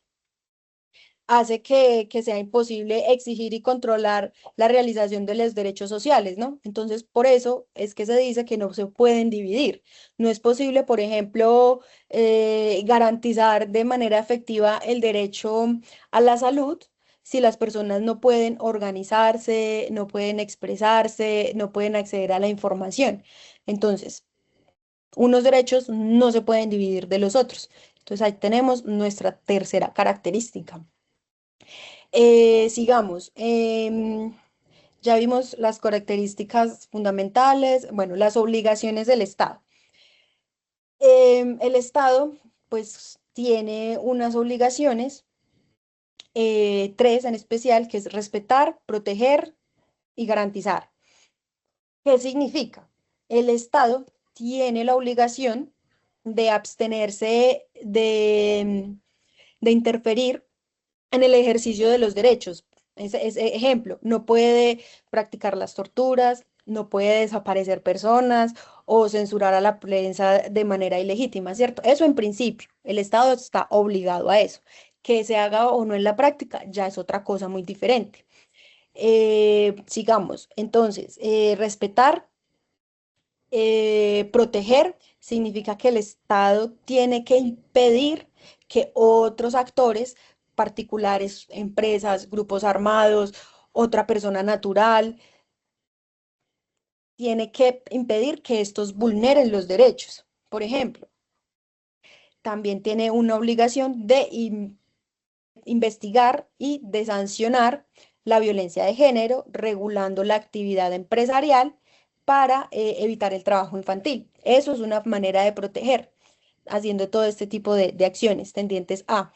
hace que sea imposible exigir y controlar la realización de los derechos sociales, ¿no? Entonces, por eso es que se dice que no se pueden dividir. No es posible, por ejemplo, garantizar de manera efectiva el derecho a la salud si las personas no pueden organizarse, no pueden expresarse, no pueden acceder a la información. Entonces, unos derechos no se pueden dividir de los otros. Entonces, ahí tenemos nuestra tercera característica. Sigamos. Ya vimos las características fundamentales, bueno, las obligaciones del Estado. El Estado, pues, tiene unas obligaciones, tres en especial, que es respetar, proteger y garantizar. ¿Qué significa? El Estado tiene la obligación de abstenerse de interferir en el ejercicio de los derechos. Ese ejemplo, no puede practicar las torturas, no puede desaparecer personas o censurar a la prensa de manera ilegítima, ¿cierto? Eso en principio, el Estado está obligado a eso. Que se haga o no en la práctica ya es otra cosa muy diferente. Sigamos, entonces, respetar, proteger significa que el Estado tiene que impedir que otros actores particulares, empresas, grupos armados, otra persona natural, tiene que impedir que estos vulneren los derechos. Por ejemplo, también tiene una obligación de investigar y de sancionar la violencia de género, regulando la actividad empresarial para evitar el trabajo infantil. Eso es una manera de proteger, haciendo todo este tipo de acciones tendientes a.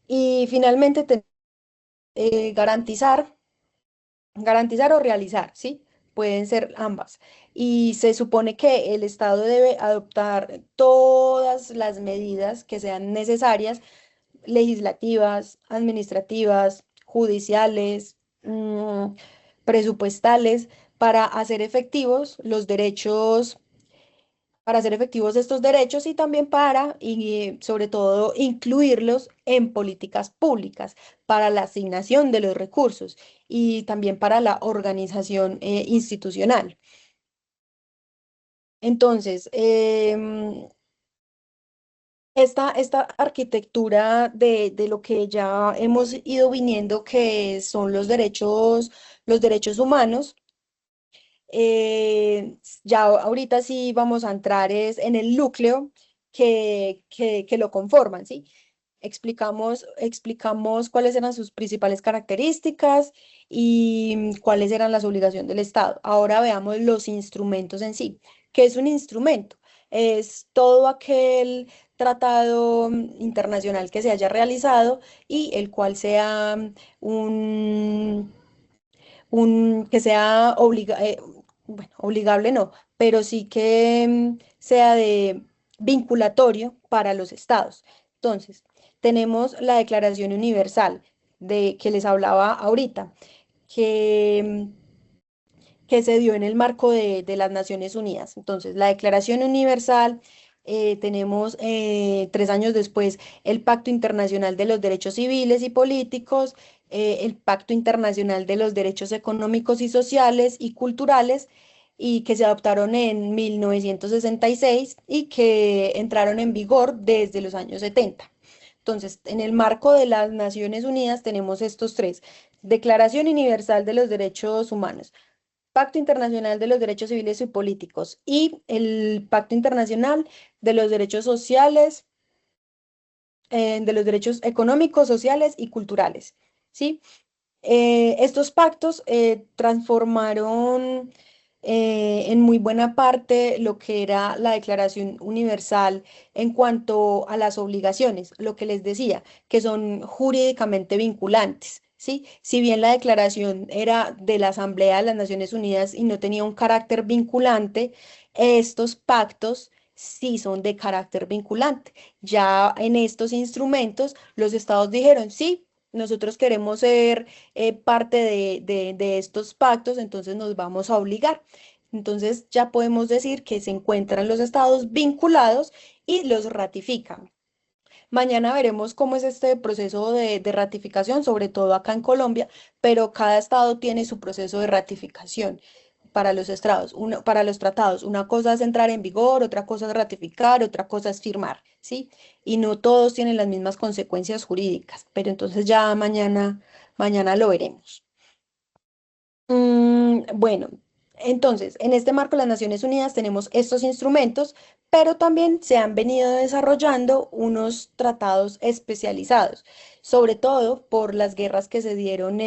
Y finalmente, garantizar, garantizar o realizar, ¿sí? Pueden ser ambas. Y se supone que el Estado debe adoptar todas las medidas que sean necesarias, legislativas, administrativas, judiciales, presupuestales, para hacer efectivos los derechos, para hacer efectivos estos derechos y también para, y sobre todo, incluirlos en políticas públicas para la asignación de los recursos y también para la organización institucional. Entonces, esta arquitectura de lo que ya hemos ido viniendo, que son los derechos humanos, ya ahorita sí vamos a entrar es en el núcleo que lo conforman, ¿sí? Explicamos cuáles eran sus principales características y cuáles eran las obligaciones del Estado. Ahora veamos los instrumentos en sí. ¿Qué es un instrumento? Es todo aquel tratado internacional que se haya realizado y el cual sea un, que sea bueno, obligable no, pero sí que sea de vinculatorio para los estados. Entonces, tenemos la Declaración Universal de que les hablaba ahorita, que, que se dio en el marco de las Naciones Unidas. Entonces, la Declaración Universal, tenemos 3 años después el Pacto Internacional de los Derechos Civiles y Políticos, el Pacto Internacional de los Derechos Económicos y Sociales y Culturales, y que se adoptaron en 1966 y que entraron en vigor desde los años 70. Entonces, en el marco de las Naciones Unidas tenemos estos tres: Declaración Universal de los Derechos Humanos, Pacto Internacional de los Derechos Civiles y Políticos y el Pacto Internacional de los Derechos Sociales, de los Derechos Económicos, Sociales y Culturales, ¿sí? Estos pactos transformaron en muy buena parte lo que era la Declaración Universal en cuanto a las obligaciones, lo que les decía, que son jurídicamente vinculantes. ¿Sí? Si bien la declaración era de la Asamblea de las Naciones Unidas y no tenía un carácter vinculante, estos pactos sí son de carácter vinculante. Ya en estos instrumentos, los estados dijeron, sí, nosotros queremos ser parte de estos pactos, entonces nos vamos a obligar. Entonces ya podemos decir que se encuentran los estados vinculados y los ratifican. Mañana veremos cómo es este proceso de ratificación, sobre todo acá en Colombia, pero cada estado tiene su proceso de ratificación para los estados, para los tratados. Una cosa es entrar en vigor, otra cosa es ratificar, otra cosa es firmar, ¿sí? Y no todos tienen las mismas consecuencias jurídicas, pero entonces ya mañana lo veremos. Bueno, entonces, en este marco de las Naciones Unidas tenemos estos instrumentos, pero también se han venido desarrollando unos tratados especializados, sobre todo por las guerras que se dieron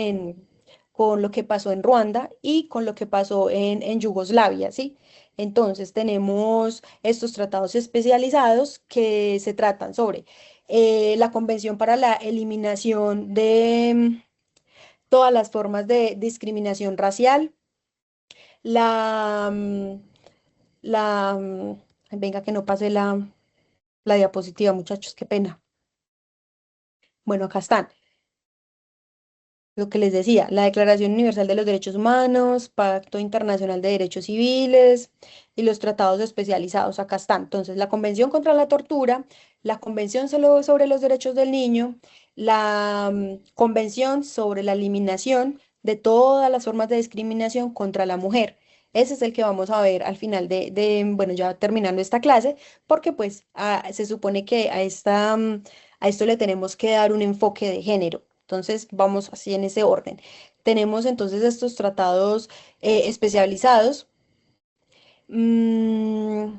con lo que pasó en Ruanda y con lo que pasó en Yugoslavia, ¿sí? Entonces tenemos estos tratados especializados que se tratan sobre la Convención para la Eliminación de todas las formas de discriminación racial, la, la, venga que no pase la diapositiva, muchachos, qué pena. Bueno, acá están. Lo que les decía, la Declaración Universal de los Derechos Humanos, Pacto Internacional de Derechos Civiles y los tratados especializados. Acá están. Entonces, la Convención contra la Tortura, la Convención sobre los Derechos del Niño, la Convención sobre la eliminación de todas las formas de discriminación contra la mujer. Ese es el que vamos a ver al final bueno, ya terminando esta clase, porque pues se supone que a esto le tenemos que dar un enfoque de género. Entonces, vamos así en ese orden. Tenemos entonces estos tratados especializados. Mm,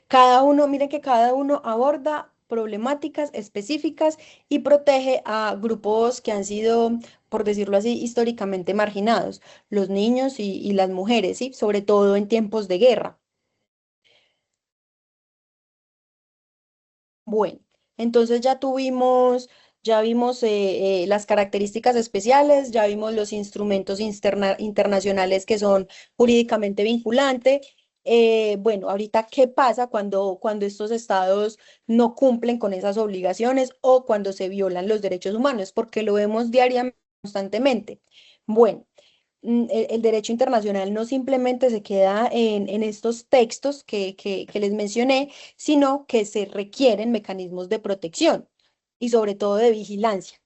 cada uno, miren que cada uno aborda problemáticas específicas y protege a grupos que han sido, por decirlo así, históricamente marginados, los niños y las mujeres, ¿sí? Sobre todo en tiempos de guerra. Bueno, entonces ya vimos las características especiales, ya vimos los instrumentos internacionales que son jurídicamente vinculantes. Bueno, ahorita, ¿qué pasa cuando estos estados no cumplen con esas obligaciones o cuando se violan los derechos humanos? Porque lo vemos diariamente, constantemente. Bueno, el derecho internacional no simplemente se queda en estos textos que les mencioné, sino que se requieren mecanismos de protección y sobre todo de vigilancia.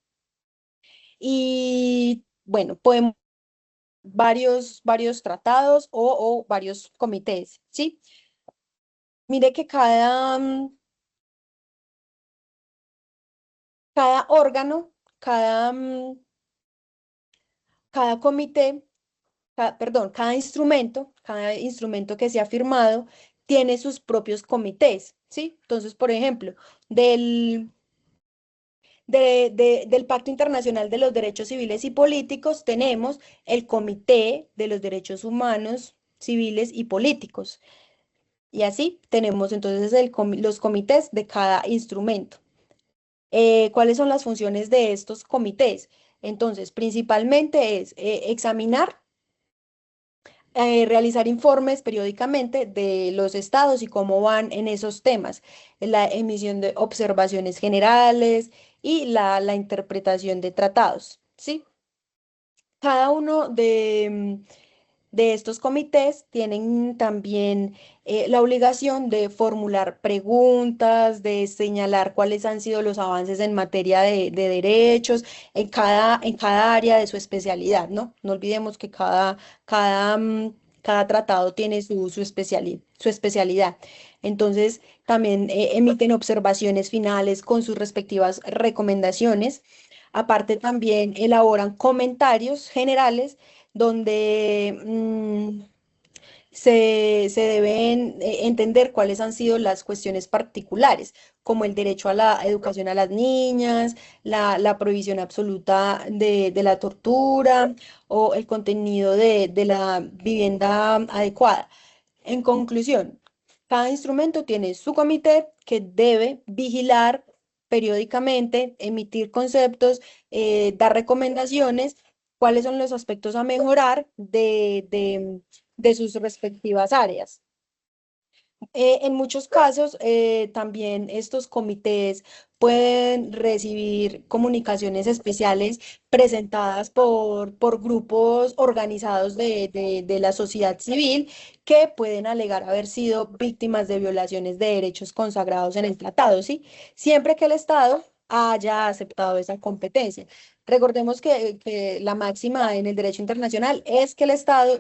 Y bueno, podemos varios tratados o varios comités, ¿sí? Mire que cada órgano, cada comité perdón, cada instrumento que se ha firmado tiene sus propios comités, ¿sí? Entonces, por ejemplo, del, del Pacto Internacional de los Derechos Civiles y Políticos tenemos el Comité de los Derechos Humanos, Civiles y Políticos. Y así tenemos entonces los comités de cada instrumento. ¿Cuáles son las funciones de estos comités? Entonces, principalmente es examinar realizar informes periódicamente de los estados y cómo van en esos temas, la emisión de observaciones generales y la interpretación de tratados, ¿sí? Cada uno de estos comités tienen también la obligación de formular preguntas, de señalar cuáles han sido los avances en materia de derechos en cada área de su especialidad, ¿no? No olvidemos que cada tratado tiene su especialidad. Entonces, también emiten observaciones finales con sus respectivas recomendaciones. Aparte, también elaboran comentarios generales donde se deben entender cuáles han sido las cuestiones particulares, como el derecho a la educación a las niñas, la prohibición absoluta de la tortura o el contenido de la vivienda adecuada. En conclusión, cada instrumento tiene su comité que debe vigilar periódicamente, emitir conceptos, dar recomendaciones, cuáles son los aspectos a mejorar de sus respectivas áreas. En muchos casos, también estos comités pueden recibir comunicaciones especiales presentadas por grupos organizados de la sociedad civil que pueden alegar haber sido víctimas de violaciones de derechos consagrados en el tratado, ¿sí? Siempre que el Estado haya aceptado esa competencia. Recordemos que la máxima en el derecho internacional es que el Estado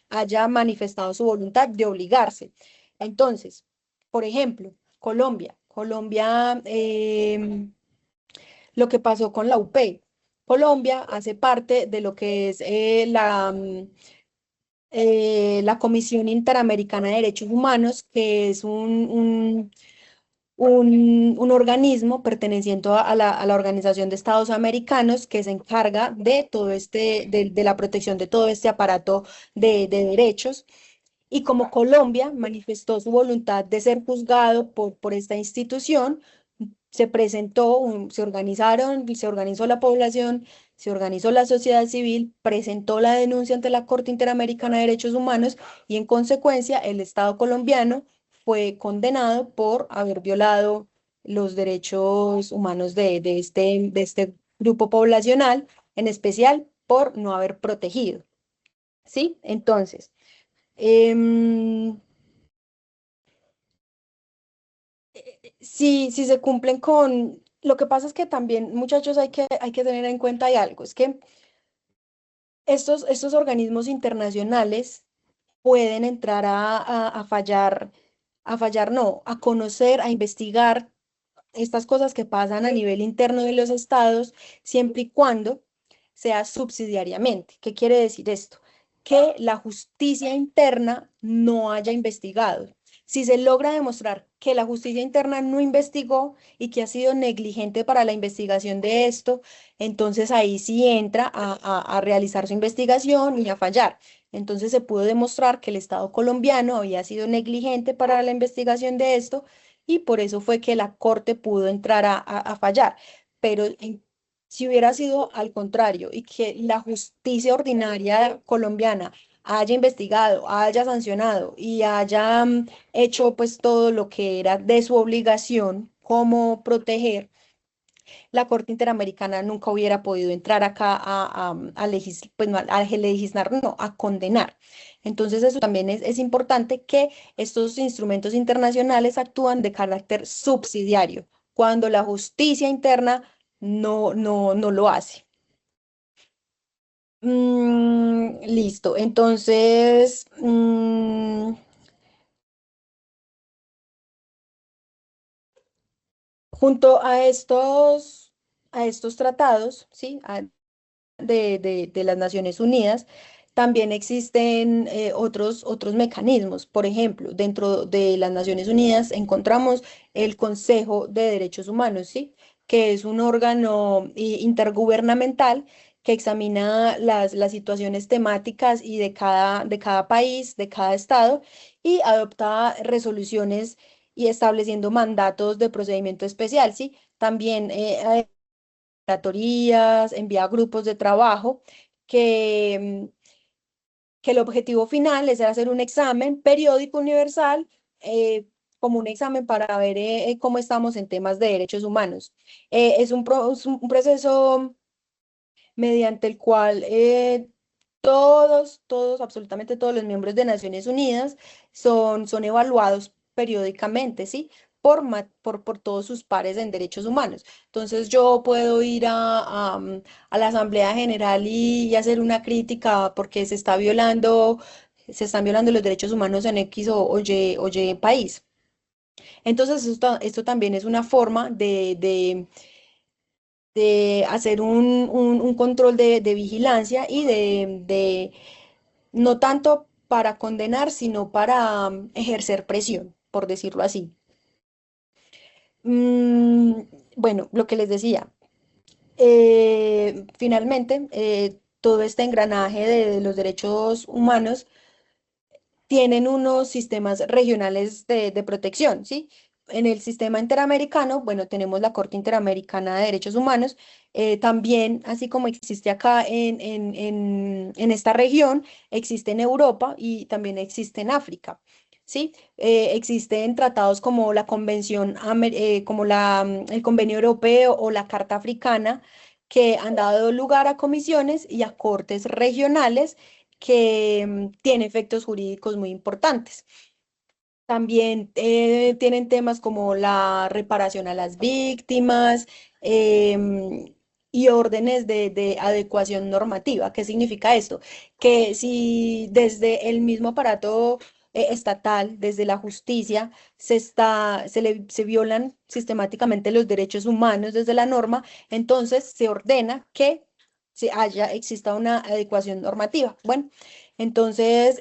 haya manifestado su voluntad de obligarse. Entonces, por ejemplo, Colombia, lo que pasó con la UP. Colombia hace parte de lo que es la Comisión Interamericana de Derechos Humanos, que es un organismo perteneciente a la Organización de Estados Americanos que se encarga de todo de la protección de todo este aparato de derechos. Y como Colombia manifestó su voluntad de ser juzgado por esta institución, se presentó, se organizó la población, se organizó la sociedad civil, presentó la denuncia ante la Corte Interamericana de Derechos Humanos y en consecuencia el Estado colombiano fue condenado por haber violado los derechos humanos de este grupo poblacional, en especial por no haber protegido. ¿Sí? Entonces, em, si se cumplen con... Lo que pasa es que también, muchachos, hay que tener en cuenta hay algo, es que estos organismos internacionales pueden entrar a fallar no, a conocer, a investigar estas cosas que pasan a nivel interno de los estados, siempre y cuando sea subsidiariamente. ¿Qué quiere decir esto? Que la justicia interna no haya investigado. Si se logra demostrar que la justicia interna no investigó y que ha sido negligente para la investigación de esto, entonces ahí sí entra a realizar su investigación y a fallar. Entonces se pudo demostrar que el Estado colombiano había sido negligente para la investigación de esto y por eso fue que la Corte pudo entrar a fallar. Pero si hubiera sido al contrario y que la justicia ordinaria colombiana haya investigado, haya sancionado y haya hecho pues todo lo que era de su obligación como proteger, la Corte Interamericana nunca hubiera podido entrar acá pues no, a legislar, no, a condenar. Entonces eso también es importante que estos instrumentos internacionales actúan de carácter subsidiario, cuando la justicia interna no lo hace. Listo, entonces, junto a estos tratados, ¿sí? De las Naciones Unidas, también existen otros mecanismos. Por ejemplo, dentro de las Naciones Unidas encontramos el Consejo de Derechos Humanos, ¿sí? Que es un órgano intergubernamental que examina las situaciones temáticas y de cada país, de cada estado, y adopta resoluciones y estableciendo mandatos de procedimiento especial, ¿sí? También laboratorías, envía grupos de trabajo que el objetivo final es hacer un examen periódico universal, como un examen para ver cómo estamos en temas de derechos humanos. Es un proceso mediante el cual absolutamente todos los miembros de Naciones Unidas son evaluados periódicamente, ¿sí? Por todos sus pares en derechos humanos. Entonces yo puedo ir a la Asamblea General y hacer una crítica porque se están violando los derechos humanos en X o Y país. Entonces esto también es una forma de hacer un control de vigilancia y no tanto para condenar, sino para ejercer presión, por decirlo así. Mm, bueno, lo que les decía, finalmente, todo este engranaje de los derechos humanos tienen unos sistemas regionales de protección, ¿sí? En el sistema interamericano, bueno, tenemos la Corte Interamericana de Derechos Humanos, también, así como existe acá en esta región, existe en Europa y también existe en África, ¿sí? Existen tratados como la el Convenio Europeo o la Carta Africana, que han dado lugar a comisiones y a cortes regionales que tiene efectos jurídicos muy importantes. También tienen temas como la reparación a las víctimas y órdenes de adecuación normativa. ¿Qué significa esto? Que si desde el mismo aparato estatal, desde la justicia, se violan sistemáticamente los derechos humanos desde la norma, entonces se ordena que exista una adecuación normativa. Bueno, entonces,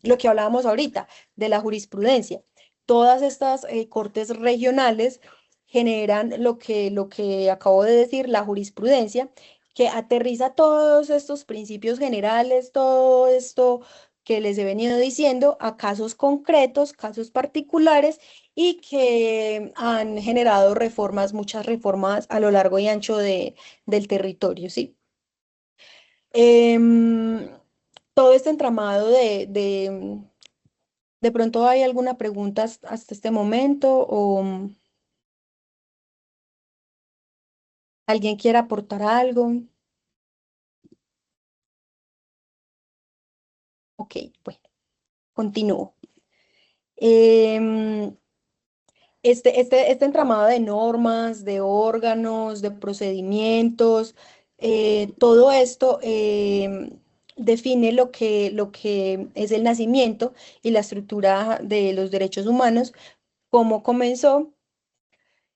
lo que hablábamos ahorita de la jurisprudencia. todas estas cortes regionales generan lo que acabo de decir, la jurisprudencia, que aterriza todos estos principios generales, todo esto que les he venido diciendo, a casos concretos, casos particulares, y que han generado reformas, muchas reformas a lo largo y ancho del territorio, ¿sí? Em, Todo este entramado de pronto hay alguna pregunta hasta este momento o alguien quiera aportar algo. Ok, bueno, continúo. Em, este entramado de normas, de órganos, de procedimientos, todo esto define lo que es el nacimiento y la estructura de los derechos humanos, cómo comenzó,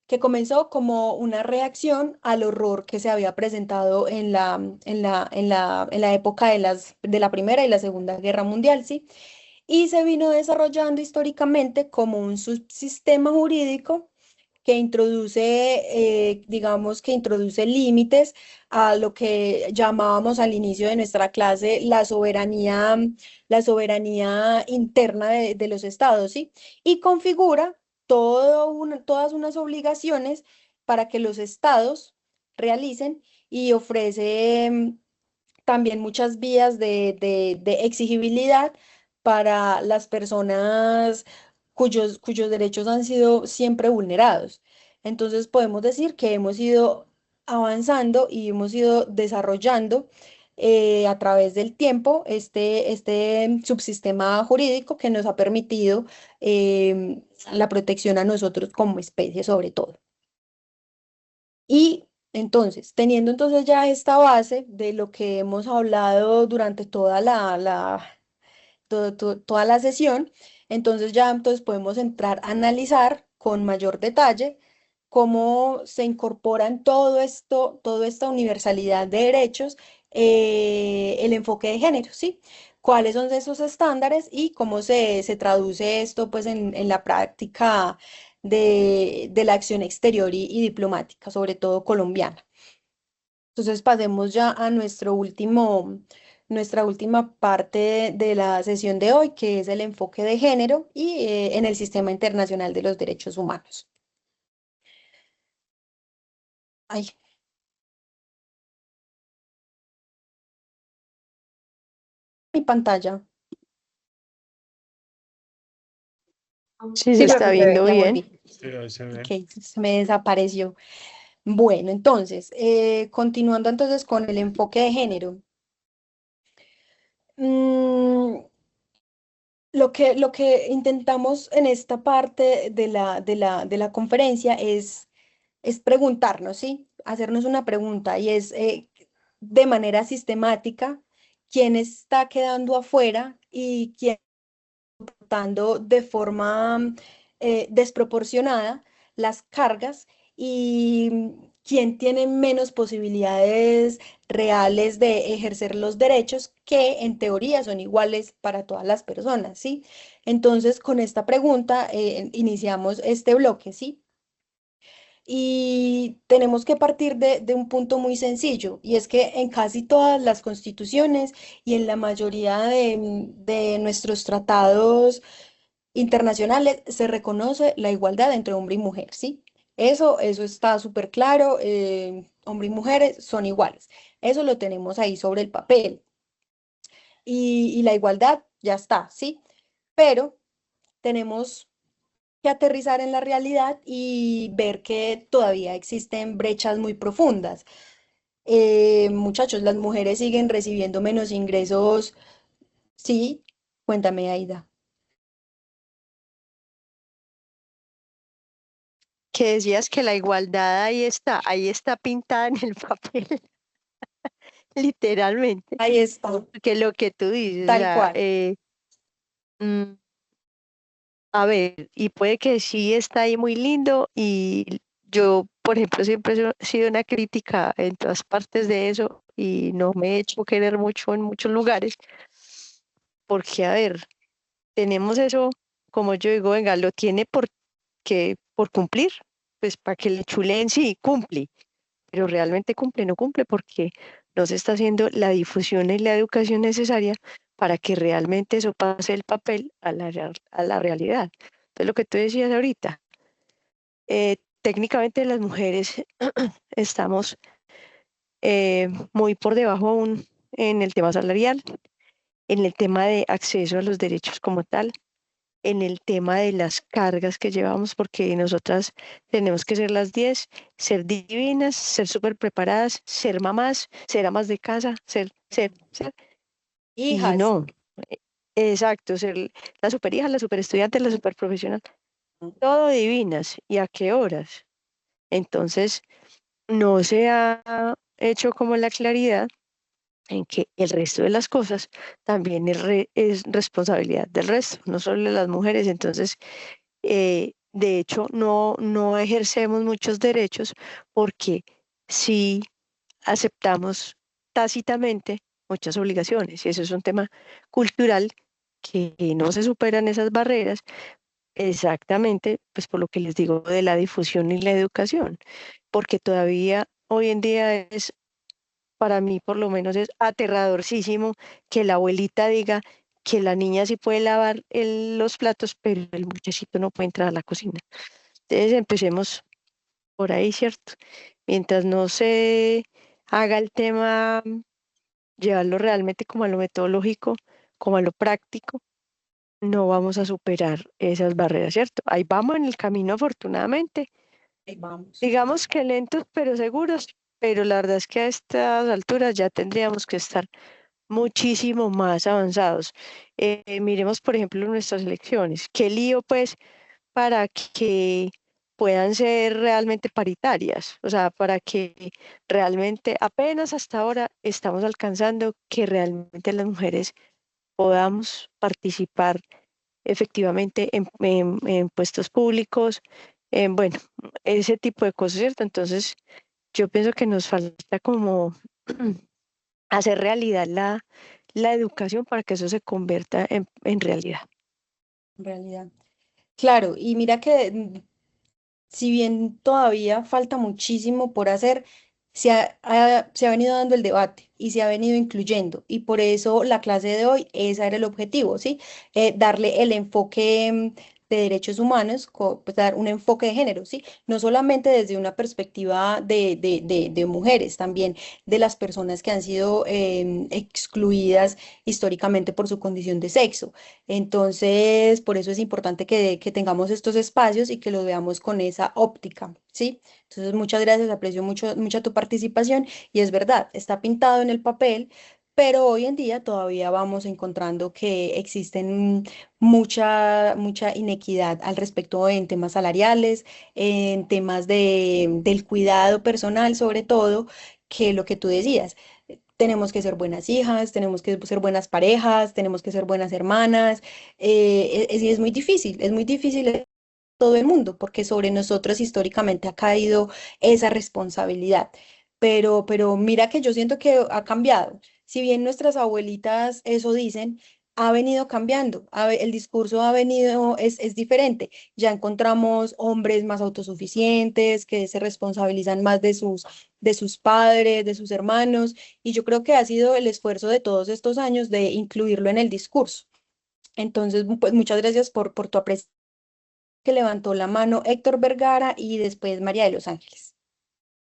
que comenzó como una reacción al horror que se había presentado en la época de la Primera y la Segunda Guerra Mundial, ¿sí? Y se vino desarrollando históricamente como un subsistema jurídico que introduce, digamos, que introduce límites a lo que llamábamos al inicio de nuestra clase la soberanía interna de los estados, ¿sí? Y configura todas unas obligaciones para que los estados realicen y ofrece también muchas vías de exigibilidad para las personas cuyos derechos han sido siempre vulnerados. Entonces podemos decir que hemos ido avanzando y hemos ido desarrollando a través del tiempo este subsistema jurídico que nos ha permitido la protección a nosotros como especie sobre todo. Y entonces, teniendo entonces ya esta base de lo que hemos hablado durante toda la sesión, entonces ya entonces podemos entrar a analizar con mayor detalle cómo se incorpora en todo esto, toda esta universalidad de derechos, el enfoque de género, ¿sí? ¿Cuáles son esos estándares y cómo se traduce esto pues en la práctica de la acción exterior y diplomática, sobre todo colombiana? Entonces pasemos ya a nuestra última parte de la sesión de hoy, que es el enfoque de género y en el sistema internacional de los derechos humanos. Ay, mi pantalla. Sí, se Sí, está profe, se ve. viendo Ya bien. volví. Sí, ahí se ve. Ok, se me desapareció. Bueno, entonces, continuando entonces con el enfoque de género. Mm, lo que intentamos en esta parte de la conferencia es preguntarnos, ¿sí? Hacernos una pregunta y es de manera sistemática quién está quedando afuera y quién está aportando de forma desproporcionada las cargas y quién tiene menos posibilidades reales de ejercer los derechos que en teoría son iguales para todas las personas, ¿sí? Entonces, con esta pregunta iniciamos este bloque, ¿sí? Y tenemos que partir de un punto muy sencillo, y es que en casi todas las constituciones y en la mayoría de nuestros tratados internacionales se reconoce la igualdad entre hombre y mujer, ¿sí? Eso está súper claro, hombre y mujeres son iguales. Eso lo tenemos ahí sobre el papel. Y la igualdad ya está, ¿sí? Pero tenemos que aterrizar en la realidad y ver que todavía existen brechas muy profundas. Muchachos, las mujeres siguen recibiendo menos ingresos. Sí, cuéntame, Aida. Que decías que la igualdad ahí está pintada en el papel, literalmente. Ahí está, Porque lo que tú dices, o tal sea, cual. mm, a ver, y puede que sí está ahí muy lindo y yo, por ejemplo, siempre he sido una crítica en todas partes de eso y no me he hecho querer mucho en muchos lugares, porque, a ver, tenemos eso como yo digo, venga, lo tiene por cumplir, pues para que le chuleen, sí, cumple, pero realmente cumple, no cumple, porque no se está haciendo la difusión y la educación necesaria para que realmente eso pase el papel a la realidad. Entonces, lo que tú decías ahorita, técnicamente las mujeres estamos muy por debajo aún en el tema salarial, en el tema de acceso a los derechos como tal, en el tema de las cargas que llevamos, porque nosotras tenemos que ser las 10, ser divinas, ser súper preparadas, ser mamás, ser amas de casa, ser, y Hijas. no, eh, exacto, ser la super hija, la super estudiante, la super profesional, todo divinas. ¿Y a qué horas? Entonces, no se ha hecho como la claridad en que el resto de las cosas también es responsabilidad del resto, no solo de las mujeres. Entonces, de hecho, no ejercemos muchos derechos porque sí aceptamos tácitamente muchas obligaciones. Y eso es un tema cultural que no se superan esas barreras, exactamente, pues por lo que les digo de la difusión y la educación, porque todavía hoy en día es, para mí por lo menos es aterradorcísimo que la abuelita diga que la niña sí puede lavar los platos, pero el muchachito no puede entrar a la cocina. Entonces empecemos por ahí, ¿cierto? Mientras no se haga el tema, llevarlo realmente como a lo metodológico, como a lo práctico, no vamos a superar esas barreras, ¿cierto? Ahí vamos en el camino, afortunadamente. Ahí vamos. Digamos que lentos, pero seguros, pero la verdad es que a estas alturas ya tendríamos que estar muchísimo más avanzados. Miremos, por ejemplo, nuestras elecciones. Qué lío, pues, para que puedan ser realmente paritarias, o sea, para que realmente apenas hasta ahora estamos alcanzando que realmente las mujeres podamos participar efectivamente en puestos públicos, bueno, ese tipo de cosas, ¿cierto? Entonces, yo pienso que nos falta como hacer realidad la educación para que eso se convierta en realidad. En realidad. Claro, y mira que si bien todavía falta muchísimo por hacer, se ha venido dando el debate y se ha venido incluyendo. Y por eso la clase de hoy, ese era el objetivo, ¿sí? Darle el enfoque de derechos humanos, pues, dar un enfoque de género, ¿sí? No solamente desde una perspectiva de mujeres, también de las personas que han sido excluidas históricamente por su condición de sexo. Entonces, por eso es importante que tengamos estos espacios y que los veamos con esa óptica, ¿sí? Entonces, muchas gracias, aprecio mucho tu participación y es verdad, está pintado en el papel, pero hoy en día todavía vamos encontrando que existen mucha inequidad al respecto en temas salariales, en temas del cuidado personal, sobre todo, que lo que tú decías. Tenemos que ser buenas hijas, tenemos que ser buenas parejas, tenemos que ser buenas hermanas. Y es muy difícil en todo el mundo, porque sobre nosotros históricamente ha caído esa responsabilidad. Pero mira que yo siento que ha cambiado. Si bien nuestras abuelitas eso dicen, ha venido cambiando, el discurso ha venido, es diferente. Ya encontramos hombres más autosuficientes, que se responsabilizan más de sus padres, de sus hermanos, y yo creo que ha sido el esfuerzo de todos estos años de incluirlo en el discurso. Entonces, pues muchas gracias por tu apreciación que levantó la mano Héctor Vergara y después María de los Ángeles.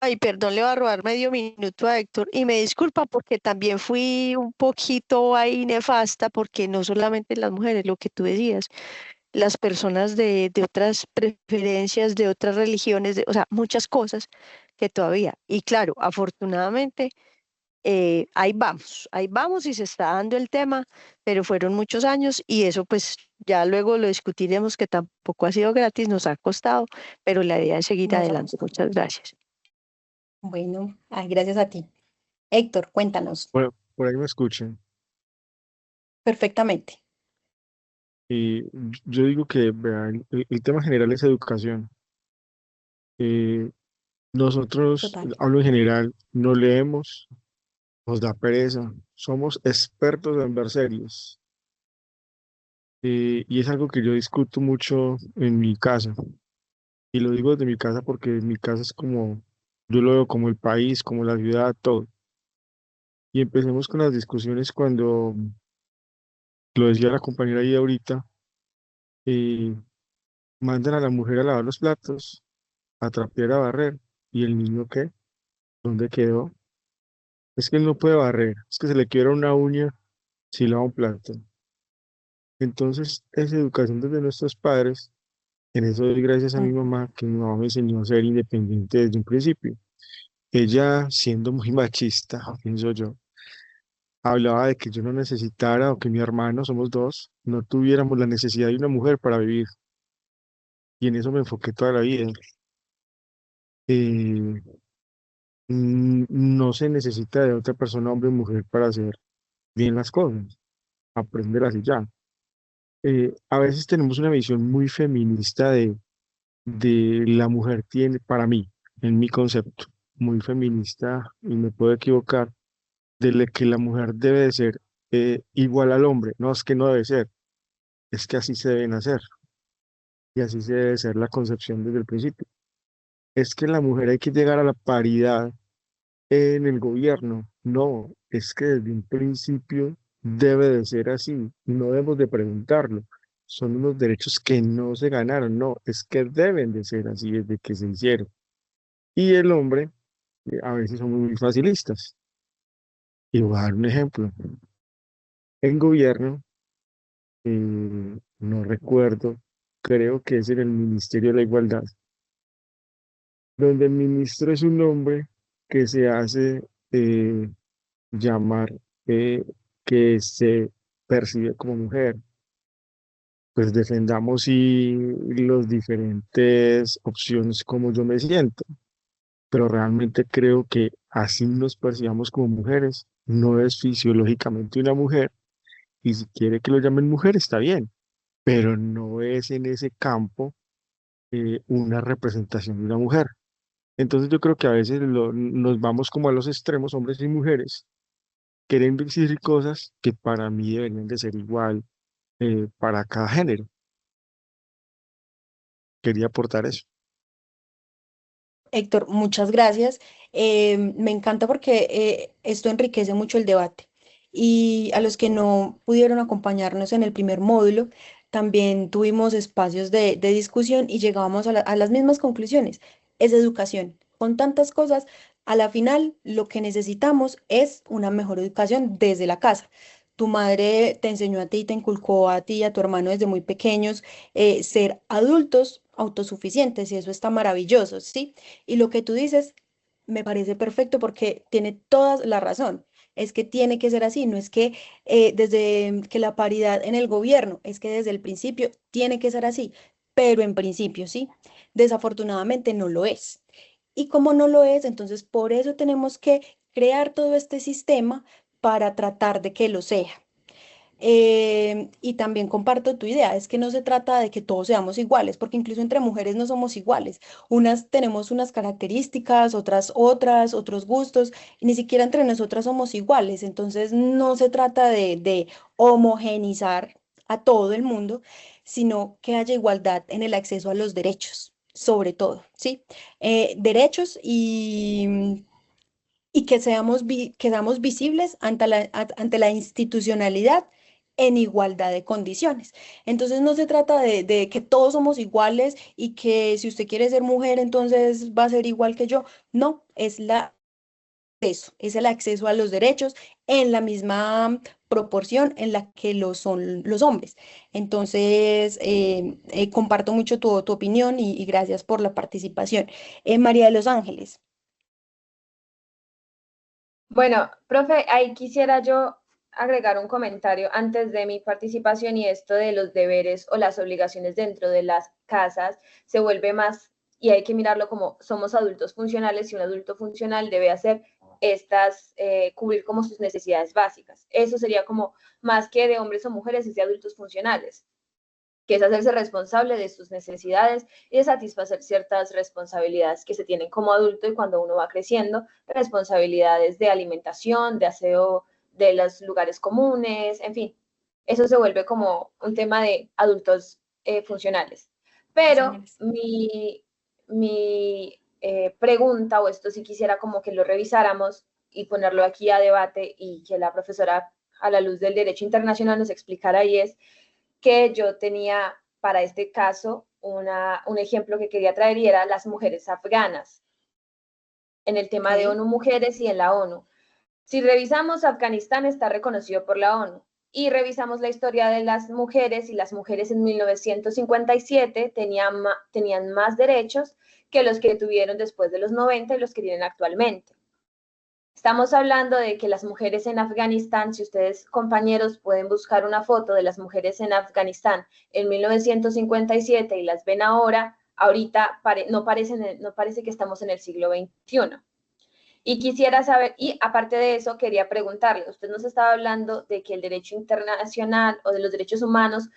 Ay, perdón, le voy a robar medio minuto a Héctor y me disculpa porque también fui un poquito ahí nefasta porque no solamente las mujeres, lo que tú decías, las personas de otras preferencias, de otras religiones, o sea, muchas cosas que todavía. Y claro, afortunadamente, ahí vamos y se está dando el tema, pero fueron muchos años y eso pues ya luego lo discutiremos que tampoco ha sido gratis, nos ha costado, pero la idea es seguir Nos adelante. vamos. Muchas gracias. Bueno, ay, gracias a ti. Héctor, cuéntanos Bueno, por ahí me escuchan. perfectamente. Y yo digo que vea, el tema general es educación. Eh, Nosotros, Total. hablo en general, no leemos, nos da pereza, somos expertos en ver series. y es algo que yo discuto mucho en mi casa. Y lo digo desde mi casa porque mi casa es como, yo lo veo como el país, como la ciudad, todo. Y empecemos con las discusiones cuando, lo decía la compañera ahí ahorita, eh, mandan a la mujer a lavar los platos, a trapear, a barrer. ¿Y el niño qué? ¿Dónde quedó? Es que él no puede barrer, es que se le quiebra una uña si lava un plato. Entonces, es educación desde nuestros padres. En eso doy gracias a mi Ujú. mamá, que mi mamá me enseñó a ser independiente desde un principio. Ella, siendo muy machista, pienso yo, hablaba de que yo no necesitara o que mi hermano, somos dos, no tuviéramos la necesidad de una mujer para vivir. Y en eso me enfoqué toda la vida. Eh, no se necesita de otra persona, hombre o mujer, para hacer bien las cosas, aprenderlas y ya. A veces tenemos una visión muy feminista de la mujer, tiene, para mí, en mi concepto, muy feminista, y me puedo equivocar, que la mujer debe de ser igual al hombre. No, es que no debe ser, es que así se deben hacer y así se debe ser la concepción desde el principio. Es que la mujer hay que llegar a la paridad en el gobierno. No, es que desde un principio debe de ser así. No debemos de preguntarlo. Son unos derechos que no se ganaron. No, es que deben de ser así desde que se hicieron. Y el hombre, a veces somos muy facilistas. Y voy a dar un ejemplo. En gobierno, no recuerdo, creo que es en el Ministerio de la Igualdad, donde el ministro es un hombre que se hace eh, llamar, eh, que se percibe como mujer. Pues defendamos y las diferentes opciones como yo me siento, pero realmente creo que así nos percibamos como mujeres, no es fisiológicamente una mujer, y si quiere que lo llamen mujer está bien, pero no es en ese campo una representación de una mujer. Entonces yo creo que a veces nos vamos como a los extremos, hombres y mujeres, queriendo exigir cosas que para mí deberían de ser igual para cada género. Quería aportar eso. Héctor, muchas gracias. Me encanta porque esto enriquece mucho el debate. Y a los que no pudieron acompañarnos en el primer módulo, también tuvimos espacios de discusión y llegábamos a las mismas conclusiones. Es educación. Con tantas cosas, a la final lo que necesitamos es una mejor educación desde la casa. Tu madre te enseñó a ti, te inculcó a ti y a tu hermano desde muy pequeños ser adultos autosuficientes y eso está maravilloso, ¿sí? Y lo que tú dices me parece perfecto porque tiene toda la razón. Es que tiene que ser así, no es que desde que la paridad en el gobierno, es que desde el principio tiene que ser así, pero en principio sí, desafortunadamente no lo es. Y como no lo es, entonces por eso tenemos que crear todo este sistema para tratar de que lo sea. Y también comparto tu idea, es que no se trata de que todos seamos iguales, porque incluso entre mujeres no somos iguales. Unas tenemos unas características, otras, otros gustos, y ni siquiera entre nosotras somos iguales. Entonces no se trata de homogenizar a todo el mundo, sino que haya igualdad en el acceso a los derechos, sobre todo, ¿sí? Derechos y que que seamos visibles ante la institucionalidad en igualdad de condiciones. Entonces no se trata de que todos somos iguales y que si usted quiere ser mujer, entonces va a ser igual que yo. No, es el acceso a los derechos en la misma proporción en la que lo son los hombres. Entonces, comparto mucho tu opinión y gracias por la participación. María de los Ángeles. Bueno, profe, ahí quisiera yo agregar un comentario antes de mi participación y esto de los deberes o las obligaciones dentro de las casas se vuelve más y hay que mirarlo como somos adultos funcionales y un adulto funcional debe hacer cubrir como sus necesidades básicas. Eso sería como más que de hombres o mujeres, es de adultos funcionales, que es hacerse responsable de sus necesidades y de satisfacer ciertas responsabilidades que se tienen como adulto y cuando uno va creciendo, responsabilidades de alimentación, de aseo de los lugares comunes, en fin, eso se vuelve como un tema de adultos funcionales. Pero Señores. mi pregunta, o esto sí quisiera como que lo revisáramos y ponerlo aquí a debate y que la profesora a la luz del derecho internacional nos explicara, y es que yo tenía para este caso un ejemplo que quería traer, y era las mujeres afganas en el tema de Ok. ONU Mujeres y en la ONU. Si revisamos, Afganistán está reconocido por la ONU, y revisamos la historia de las mujeres, y las mujeres en 1957 tenían más derechos que los que tuvieron después de los 90 y los que tienen actualmente. Estamos hablando de que las mujeres en Afganistán, si ustedes, compañeros, pueden buscar una foto de las mujeres en Afganistán en 1957 y las ven ahora, ahorita no parece que estamos en el siglo XXI. Y quisiera saber, y aparte de eso, quería preguntarle, usted nos estaba hablando de que el derecho internacional o de los derechos humanos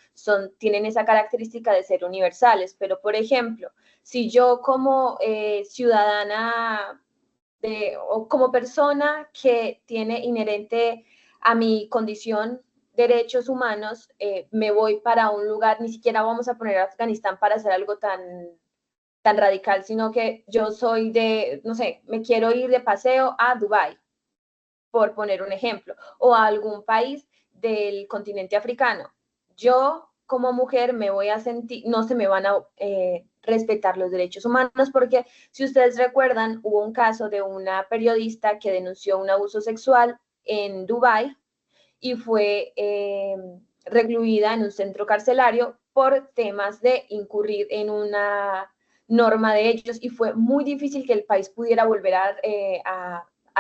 tienen esa característica de ser universales, pero por ejemplo, si yo como ciudadana o como persona que tiene inherente a mi condición derechos humanos, me voy para un lugar, ni siquiera vamos a poner a Afganistán para hacer algo tan radical, sino que yo soy no sé, me quiero ir de paseo a Dubái, por poner un ejemplo, o a algún país del continente africano. Yo como mujer me voy a sentir, no se me van a respetar los derechos humanos, porque si ustedes recuerdan, hubo un caso de una periodista que denunció un abuso sexual en Dubái y fue recluida en un centro carcelario por temas de incurrir en una norma de ellos, y fue muy difícil que el país pudiera volver a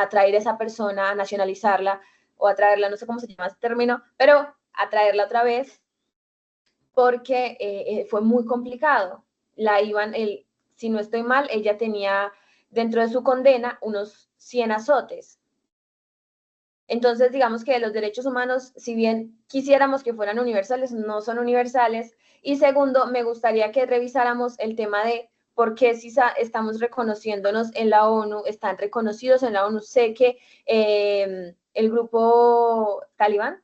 traer a esa persona, a nacionalizarla o a traerla, no sé cómo se llama ese término, pero a traerla otra vez, porque fue muy complicado. Si no estoy mal, ella tenía dentro de su condena unos 100 azotes. Entonces, digamos que los derechos humanos, si bien quisiéramos que fueran universales, no son universales. Y segundo, me gustaría que revisáramos el tema de por qué si estamos reconociéndonos en la ONU, están reconocidos en la ONU. Sé que el grupo talibán,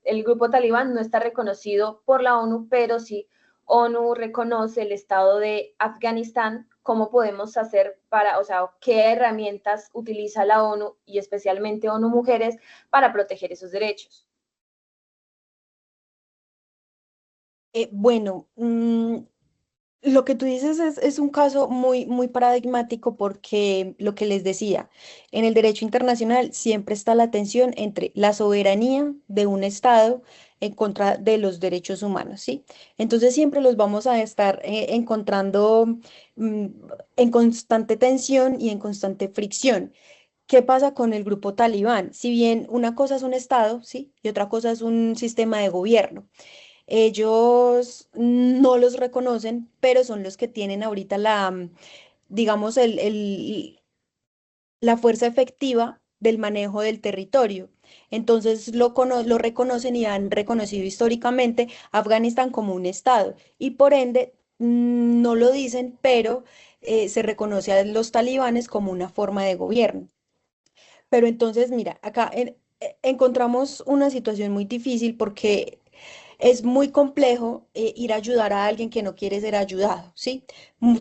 el grupo talibán no está reconocido por la ONU, pero sí ONU reconoce el Estado de Afganistán. ¿Cómo podemos hacer o sea, qué herramientas utiliza la ONU y especialmente ONU Mujeres para proteger esos derechos? Bueno, lo que tú dices es un caso muy, muy paradigmático porque lo que les decía, en el derecho internacional siempre está la tensión entre la soberanía de un Estado en contra de los derechos humanos, ¿sí? Entonces siempre los vamos a estar encontrando mm, en constante tensión y en constante fricción. ¿Qué pasa con el grupo talibán? Si bien una cosa es un Estado, ¿sí? Y otra cosa es un sistema de gobierno. Ellos no los reconocen, pero son los que tienen ahorita digamos, la fuerza efectiva del manejo del territorio. Entonces lo reconocen y han reconocido históricamente a Afganistán como un estado y por ende no lo dicen, pero se reconoce a los talibanes como una forma de gobierno. Pero entonces, mira, acá encontramos una situación muy difícil porque es muy complejo ir a ayudar a alguien que no quiere ser ayudado, ¿sí?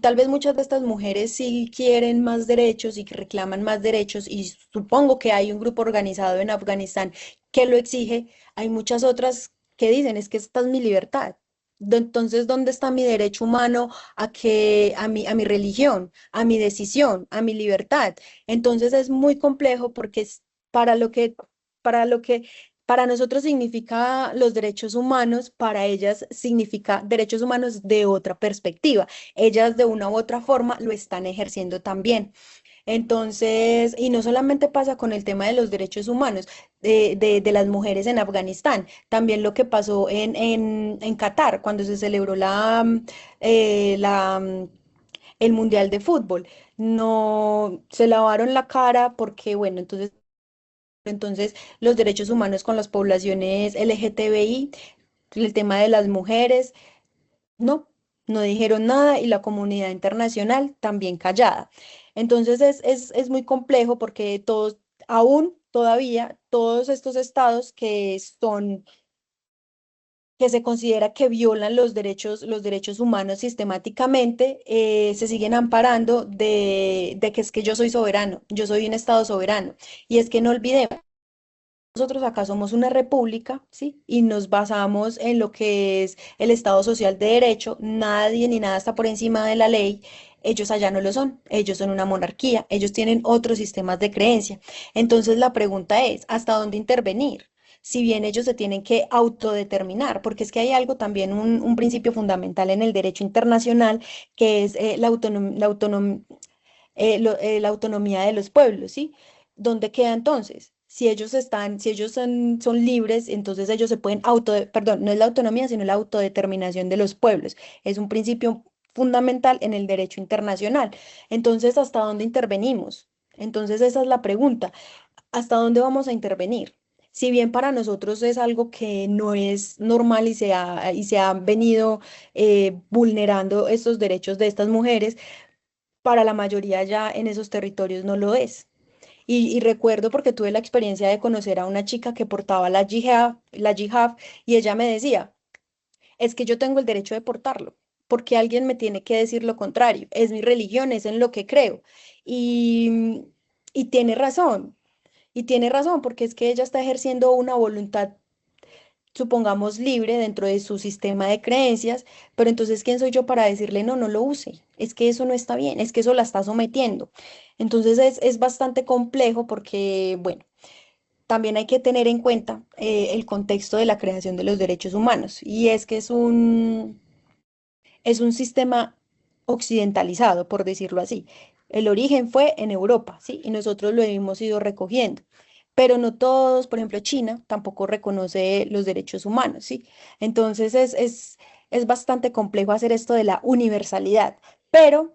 Tal vez muchas de estas mujeres sí quieren más derechos y que reclaman más derechos y supongo que hay un grupo organizado en Afganistán que lo exige. Hay muchas otras que dicen, es que esta es mi libertad. Entonces, ¿dónde está mi derecho humano a mi religión, a mi decisión, a mi libertad? Entonces es muy complejo porque para lo que, para lo que para nosotros significa los derechos humanos, para ellas significa derechos humanos de otra perspectiva. Ellas de una u otra forma lo están ejerciendo también. Entonces, y no solamente pasa con el tema de los derechos humanos de las mujeres en Afganistán, también lo que pasó en Qatar, cuando se celebró el Mundial de Fútbol. No se lavaron la cara porque, bueno, entonces los derechos humanos con las poblaciones LGTBI, el tema de las mujeres, no, no dijeron nada y la comunidad internacional también callada. Entonces es muy complejo porque aún todavía, todos estos estados que son que se considera que violan los derechos humanos sistemáticamente, se siguen amparando de que es que yo soy soberano, yo soy un Estado soberano. Y es que no olvidemos, nosotros acá somos una república, ¿sí? Y nos basamos en lo que es el Estado social de derecho, nadie ni nada está por encima de la ley. Ellos allá no lo son, ellos son una monarquía, ellos tienen otros sistemas de creencia. Entonces la pregunta es, ¿hasta dónde intervenir? Si bien ellos se tienen que autodeterminar, porque es que hay algo también, un principio fundamental en el derecho internacional, que es la autonomía de los pueblos, ¿sí? ¿Dónde queda entonces? Si ellos son libres, entonces ellos se pueden perdón, no es la autonomía, sino la autodeterminación de los pueblos. Es un principio fundamental en el derecho internacional. Entonces, ¿hasta dónde intervenimos? Entonces, esa es la pregunta. ¿Hasta dónde vamos a intervenir? Si bien para nosotros es algo que no es normal y se han venido vulnerando estos derechos de estas mujeres, para la mayoría ya en esos territorios no lo es. Y recuerdo porque tuve la experiencia de conocer a una chica que portaba la yihad y ella me decía, es que yo tengo el derecho de portarlo, porque alguien me tiene que decir lo contrario, es mi religión, es en lo que creo. Y, y tiene razón, porque es que ella está ejerciendo una voluntad, supongamos, libre dentro de su sistema de creencias, pero entonces, ¿quién soy yo para decirle no, no lo use? Es que eso no está bien, es que eso la está sometiendo. Entonces es bastante complejo porque, bueno, también hay que tener en cuenta el contexto de la creación de los derechos humanos, y es que es un sistema occidentalizado, por decirlo así. El origen fue en Europa, ¿sí? Y nosotros lo hemos ido recogiendo. Pero no todos, por ejemplo, China tampoco reconoce los derechos humanos, ¿sí? Entonces es bastante complejo hacer esto de la universalidad, pero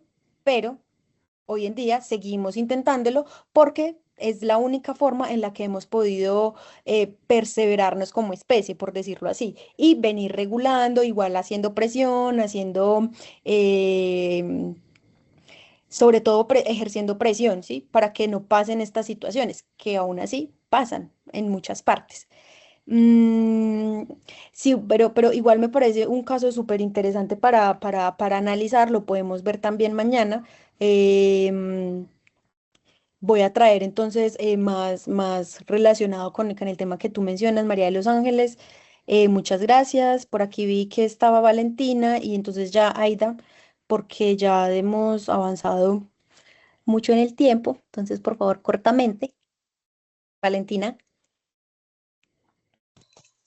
hoy en día seguimos intentándolo porque es la única forma en la que hemos podido perseverarnos como especie, por decirlo así, y venir regulando, igual haciendo presión, eh, sobre todo ejerciendo presión, ¿sí? Para que no pasen estas situaciones, que aún así pasan en muchas partes. Mm, sí, pero igual me parece un caso súper interesante para analizar, lo podemos ver también mañana. Em, Voy a traer entonces más relacionado con el tema que tú mencionas, María de los Ángeles. Muchas gracias. Por aquí vi que estaba Valentina y entonces ya Aida, porque ya hemos avanzado mucho en el tiempo. Entonces, por favor, cortamente, Valentina.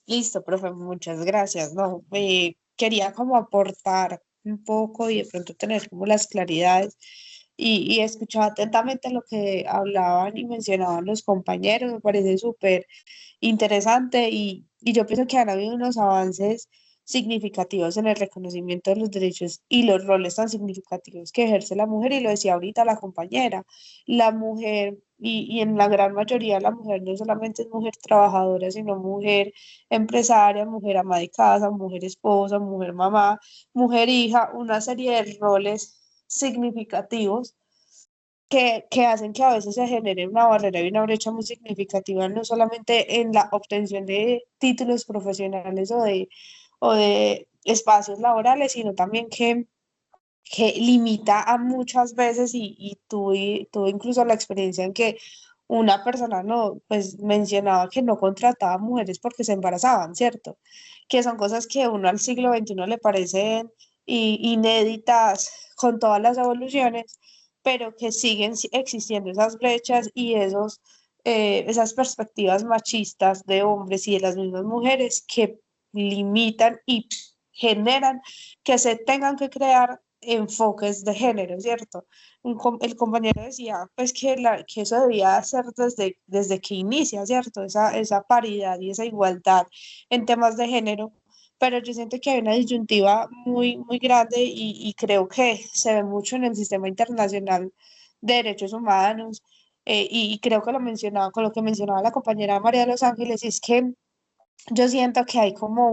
Listo, profe, muchas gracias. No, quería como aportar un poco y de pronto tener como las claridades y escuchaba atentamente lo que hablaban y mencionaban los compañeros, me parece súper interesante y yo pienso que han habido unos avances significativos en el reconocimiento de los derechos y los roles tan significativos que ejerce la mujer, y lo decía ahorita la compañera, la mujer, y en la gran mayoría la mujer no solamente es mujer trabajadora, sino mujer empresaria, mujer ama de casa, mujer esposa, mujer mamá, mujer hija, una serie de roles significativos que hacen que a veces se genere una barrera y una brecha muy significativa, no solamente en la obtención de títulos profesionales o de espacios laborales, sino también que limita a muchas veces, y tuve incluso la experiencia en que una persona no, pues mencionaba que no contrataba mujeres porque se embarazaban, ¿cierto? Que son cosas que uno al siglo XXI le parecen inéditas con todas las evoluciones, pero que siguen existiendo esas brechas y esas perspectivas machistas de hombres y de las mismas mujeres que limitan y generan que se tengan que crear enfoques de género, ¿cierto? El compañero decía pues que eso debía hacer desde que inicia, ¿cierto? Esa paridad y esa igualdad en temas de género, pero yo siento que hay una disyuntiva muy, muy grande y creo que se ve mucho en el sistema internacional de derechos humanos, y creo que lo mencionaba con lo que mencionaba la compañera María de los Ángeles, y es que yo siento que hay como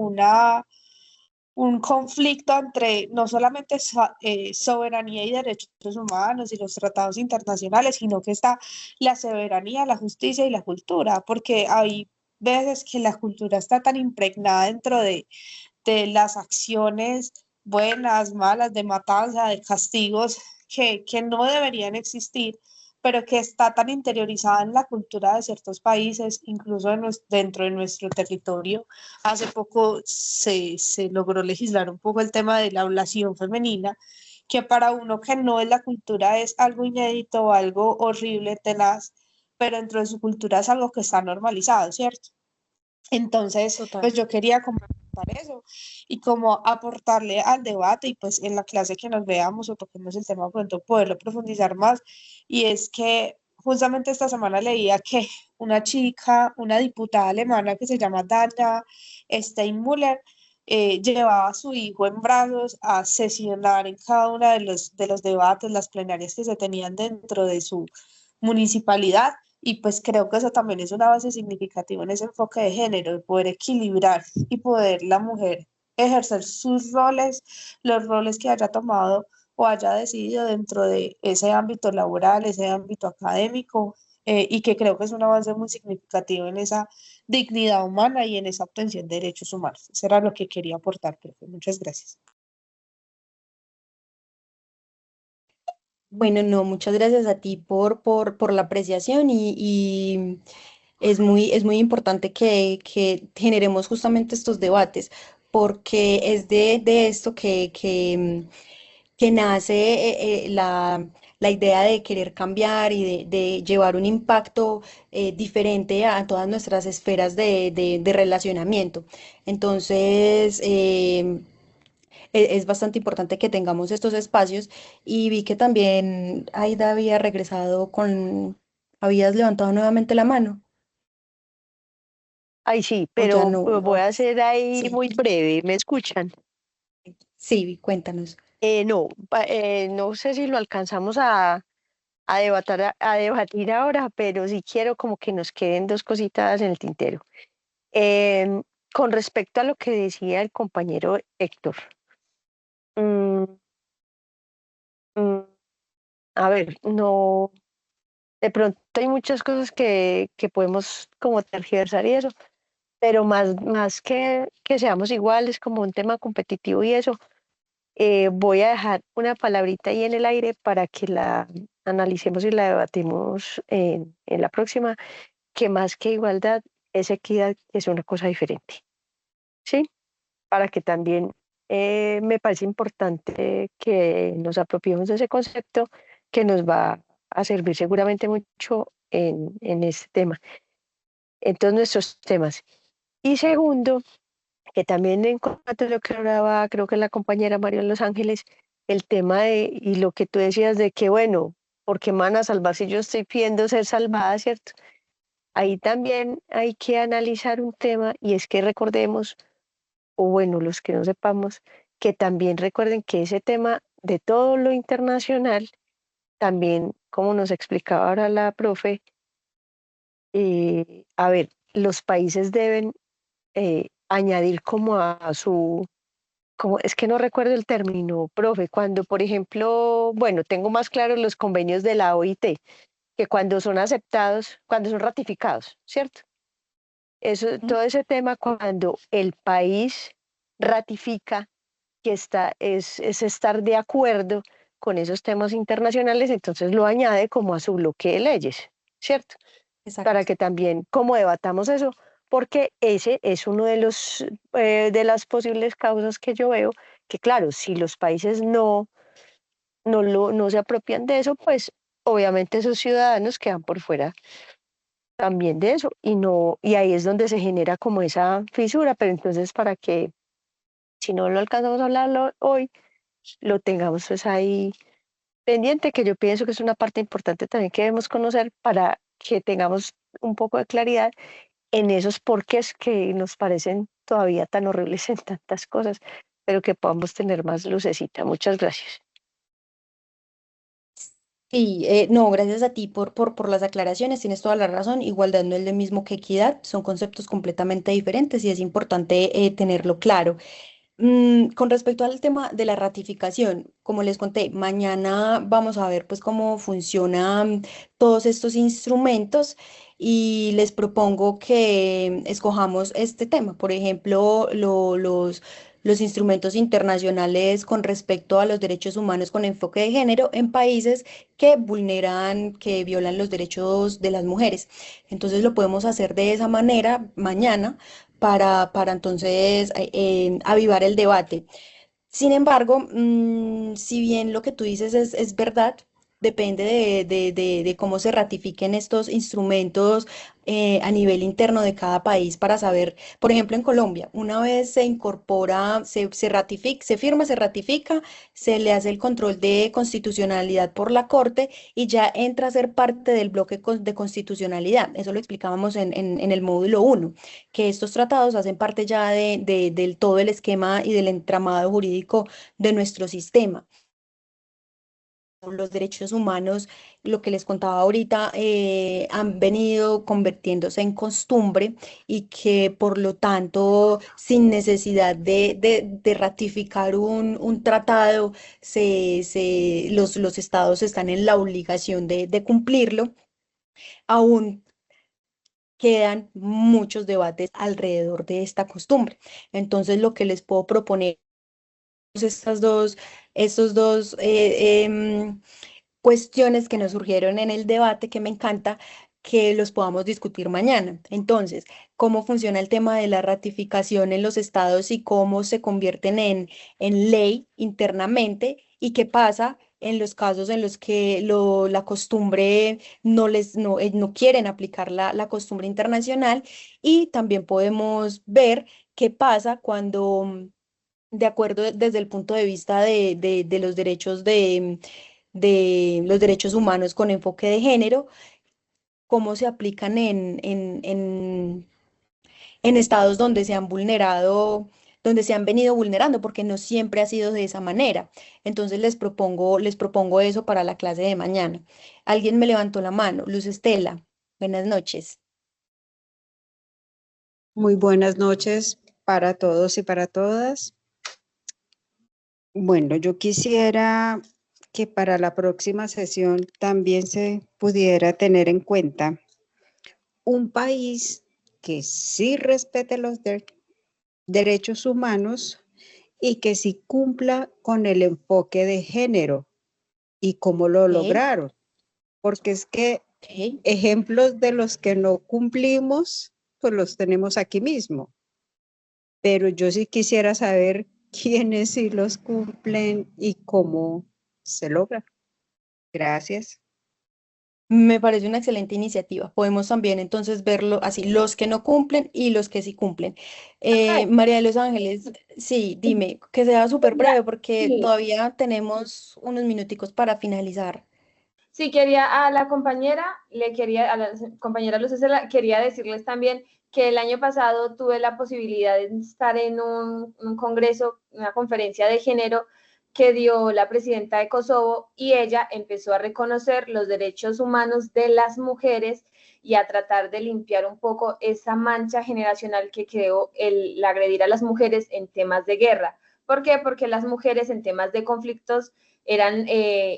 un conflicto entre no solamente soberanía y derechos humanos y los tratados internacionales, sino que está la soberanía, la justicia y la cultura, porque hay veces que la cultura está tan impregnada dentro de las acciones buenas, malas, de matanza, de castigos que no deberían existir, pero que está tan interiorizada en la cultura de ciertos países, incluso dentro de nuestro territorio. Hace poco se logró legislar un poco el tema de la ablación femenina, que para uno que no es la cultura es algo inédito, algo horrible, tenaz, pero dentro de su cultura es algo que está normalizado, ¿cierto? Entonces, Total. pues yo quería comentar eso y como aportarle al debate y pues en la clase que nos veamos o toquemos el tema pronto poderlo profundizar más. Y es que justamente esta semana leía que una chica, una diputada alemana que se llama Dana Steinmüller, llevaba a su hijo en brazos a sesionar en cada uno de los debates, las plenarias que se tenían dentro de su municipalidad. Y pues creo que eso también es una base significativa en ese enfoque de género, de poder equilibrar y poder la mujer ejercer sus roles, los roles que haya tomado o haya decidido dentro de ese ámbito laboral, ese ámbito académico, y que creo que es un avance muy significativo en esa dignidad humana y en esa obtención de derechos humanos. Eso era lo que quería aportar, profe. Muchas gracias. Bueno, no, muchas gracias a ti por la apreciación y es muy importante que generemos justamente estos debates, porque es de esto que nace la idea de querer cambiar y de llevar un impacto diferente a todas nuestras esferas de relacionamiento. Entonces, es bastante importante que tengamos estos espacios y vi que también Aida había regresado habías levantado nuevamente la mano Ay, sí, o ya pero no. voy a ser ahí Sí, muy breve, ¿me escuchan? sí, cuéntanos. No, no sé si lo alcanzamos a debatir ahora, pero sí quiero como que nos queden dos cositas en el tintero. Em, con respecto a lo que decía el compañero Héctor, mm, mm, a ver, no, de pronto hay muchas cosas que podemos como tergiversar y eso, pero más que seamos iguales como un tema competitivo y eso, voy a dejar una palabrita ahí en el aire para que la analicemos y la debatimos en la próxima, que más que igualdad es equidad, que es una cosa diferente, ¿sí? Para que también me parece importante que nos apropiemos de ese concepto que nos va a servir seguramente mucho en este tema, en todos nuestros temas. Y segundo, que también en cuanto a lo que hablaba, creo que la compañera María en Los Ángeles, el tema y lo que tú decías de que, bueno, ¿por qué me van a salvar si yo estoy pidiendo ser salvada, cierto? Ahí también hay que analizar un tema y es que recordemos, o bueno, los que no sepamos, que también recuerden que ese tema de todo lo internacional, también, como nos explicaba ahora la profe, a ver, los países deben añadir como a su como es que no recuerdo el término, profe, cuando, por ejemplo, bueno, tengo más claros los convenios de la OIT, que cuando son aceptados, cuando son ratificados, ¿cierto? Eso, ¿Mm? todo ese tema cuando el país ratifica que es estar de acuerdo con esos temas internacionales, entonces lo añade como a su bloque de leyes, ¿cierto? Para Exacto. que también, como debatamos eso, porque ese es uno de los de las posibles causas que yo veo, que claro, si los países no se apropian de eso, pues obviamente esos ciudadanos quedan por fuera también de eso y no, y ahí es donde se genera como esa fisura, pero entonces para que si no lo alcanzamos a hablarlo hoy, lo tengamos pues ahí pendiente, que yo pienso que es una parte importante también que debemos conocer para que tengamos un poco de claridad en esos porqués que nos parecen todavía tan horribles en tantas cosas, pero que podamos tener más lucecita. Muchas gracias. Sí, no, gracias a ti por las aclaraciones, tienes toda la razón. Igualdad no es lo mismo que equidad, son conceptos completamente diferentes y es importante tenerlo claro. Con respecto al tema de la ratificación, como les conté, mañana vamos a ver pues cómo funcionan todos estos instrumentos y les propongo que escojamos este tema, por ejemplo, los instrumentos internacionales con respecto a los derechos humanos con enfoque de género en países que vulneran, que violan los derechos de las mujeres. Entonces lo podemos hacer de esa manera mañana para entonces avivar el debate. Sin embargo, si bien lo que tú dices es verdad, depende de cómo se ratifiquen estos instrumentos a nivel interno de cada país para saber, por ejemplo, en Colombia, una vez se incorpora, se ratifica, se firma, se ratifica, se le hace el control de constitucionalidad por la Corte y ya entra a ser parte del bloque de constitucionalidad. Eso lo explicábamos en el módulo uno, que estos tratados hacen parte ya del todo el esquema y del entramado jurídico de nuestro sistema. Los derechos humanos, lo que les contaba ahorita, han venido convirtiéndose en costumbre y que por lo tanto, sin necesidad de ratificar un tratado, los estados están en la obligación de cumplirlo. Aún quedan muchos debates alrededor de esta costumbre. Entonces, lo que les puedo proponer es estos dos cuestiones que nos surgieron en el debate, que me encanta que los podamos discutir mañana. Entonces, cómo funciona el tema de la ratificación en los estados y cómo se convierten en ley internamente y qué pasa en los casos en los que la costumbre no quieren aplicar la costumbre internacional, y también podemos ver qué pasa cuando, de acuerdo desde el punto de vista de los derechos de los derechos humanos con enfoque de género, cómo se aplican en estados donde se han vulnerado, donde se han venido vulnerando, porque no siempre ha sido de esa manera. Entonces les propongo eso para la clase de mañana. Alguien me levantó la mano, Luz Estela. Buenas noches. Muy buenas noches para todos y para todas. Bueno, yo quisiera que para la próxima sesión también se pudiera tener en cuenta un país que sí respete los derechos humanos y que sí cumpla con el enfoque de género y cómo lo lograron. Porque es que ejemplos de los que no cumplimos, pues los tenemos aquí mismo. Pero yo sí quisiera saber quiénes sí los cumplen y cómo se logra. Gracias. Me parece una excelente iniciativa. Podemos también entonces verlo así, los que no cumplen y los que sí cumplen. María de los Ángeles, sí, dime, que sea súper breve porque Sí. todavía tenemos unos minuticos para finalizar. Sí, quería a la compañera, a la compañera Luz Estela, quería decirles también que el año pasado tuve la posibilidad de estar en un congreso, una conferencia de género que dio la presidenta de Kosovo, y ella empezó a reconocer los derechos humanos de las mujeres y a tratar de limpiar un poco esa mancha generacional que creó el agredir a las mujeres en temas de guerra. ¿Por qué? Porque las mujeres en temas de conflictos eran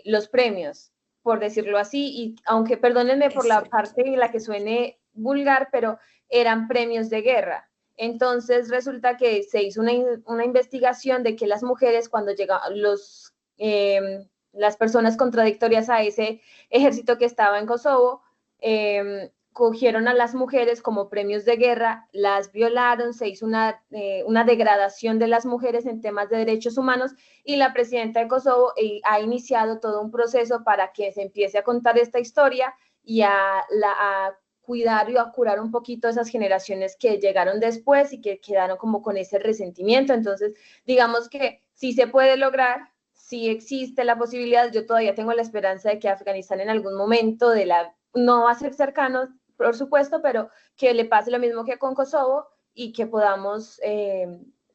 los premios, por decirlo así, y aunque perdónenme por la parte en la que suene vulgar, pero eran premios de guerra. Entonces resulta que se hizo una investigación de que las mujeres, cuando llegaban las personas contradictorias a ese ejército que estaba en Kosovo, cogieron a las mujeres como premios de guerra, las violaron, se hizo una degradación de las mujeres en temas de derechos humanos, y la presidenta de Kosovo ha iniciado todo un proceso para que se empiece a contar esta historia y a cuidar y a curar un poquito esas generaciones que llegaron después y que quedaron como con ese resentimiento. Entonces, digamos que sí se puede lograr, sí existe la posibilidad. Yo todavía tengo la esperanza de que Afganistán en algún momento no va a ser cercano, por supuesto, pero que le pase lo mismo que con Kosovo y que podamos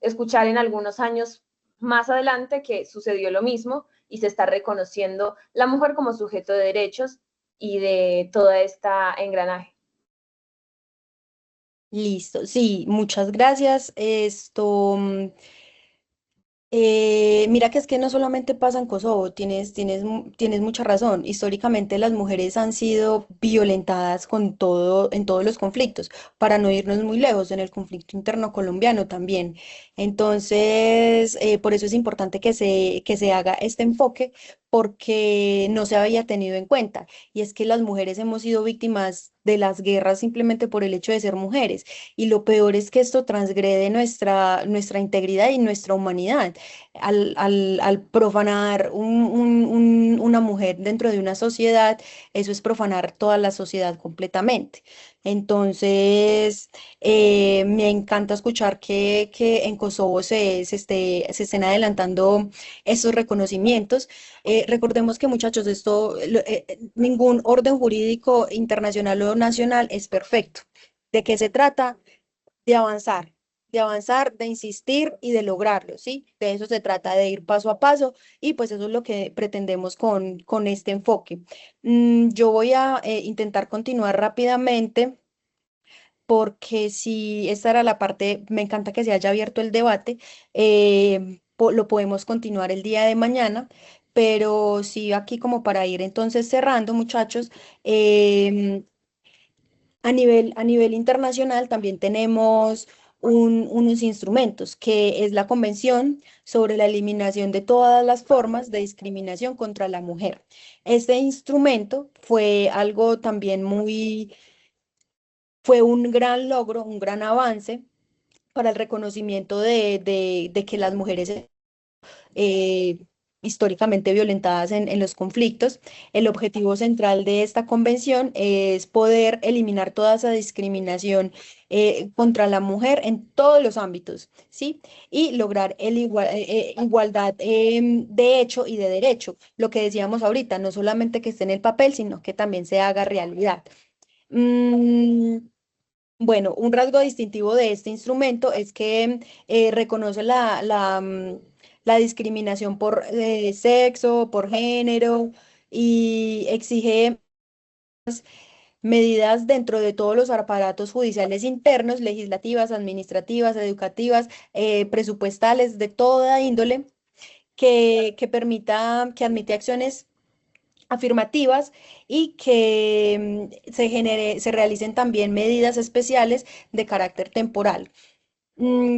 escuchar en algunos años más adelante que sucedió lo mismo y se está reconociendo la mujer como sujeto de derechos y de toda esta engranaje. Listo, sí, muchas gracias. Mira que es que no solamente pasa en Kosovo, tienes mucha razón. Históricamente las mujeres han sido violentadas en todos los conflictos, para no irnos muy lejos, en el conflicto interno colombiano también. Entonces, por eso es importante que se haga este enfoque, porque no se había tenido en cuenta. Y es que las mujeres hemos sido víctimas de las guerras simplemente por el hecho de ser mujeres. Y lo peor es que esto transgrede nuestra integridad y nuestra humanidad al profanar una mujer dentro de una sociedad, eso es profanar toda la sociedad completamente. Entonces, me encanta escuchar que en Kosovo se estén adelantando estos reconocimientos. Recordemos que, muchachos, ningún orden jurídico internacional o nacional es perfecto. ¿De qué se trata? De avanzar, de avanzar, de insistir y de lograrlo, ¿sí? De eso se trata, de ir paso a paso y pues eso es lo que pretendemos con este enfoque. Yo voy a intentar continuar rápidamente porque si esta era la parte, me encanta que se haya abierto el debate, lo podemos continuar el día de mañana. Pero sí, aquí como para ir entonces cerrando, muchachos, em, a nivel internacional también tenemos unos instrumentos, que es la Convención sobre la Eliminación de todas las formas de discriminación contra la mujer. Este instrumento fue algo también fue un gran logro, un gran avance para el reconocimiento de que las mujeres eh, históricamente violentadas en los conflictos. El objetivo central de esta convención es poder eliminar toda esa discriminación contra la mujer en todos los ámbitos, ¿sí? Y lograr igualdad de hecho y de derecho. Lo que decíamos ahorita, no solamente que esté en el papel, sino que también se haga realidad. Mm, bueno, un rasgo distintivo de este instrumento es que reconoce la discriminación por sexo, por género y exige medidas dentro de todos los aparatos judiciales internos, legislativas, administrativas, educativas, presupuestales, de toda índole, que admite acciones afirmativas y que se realicen también medidas especiales de carácter temporal.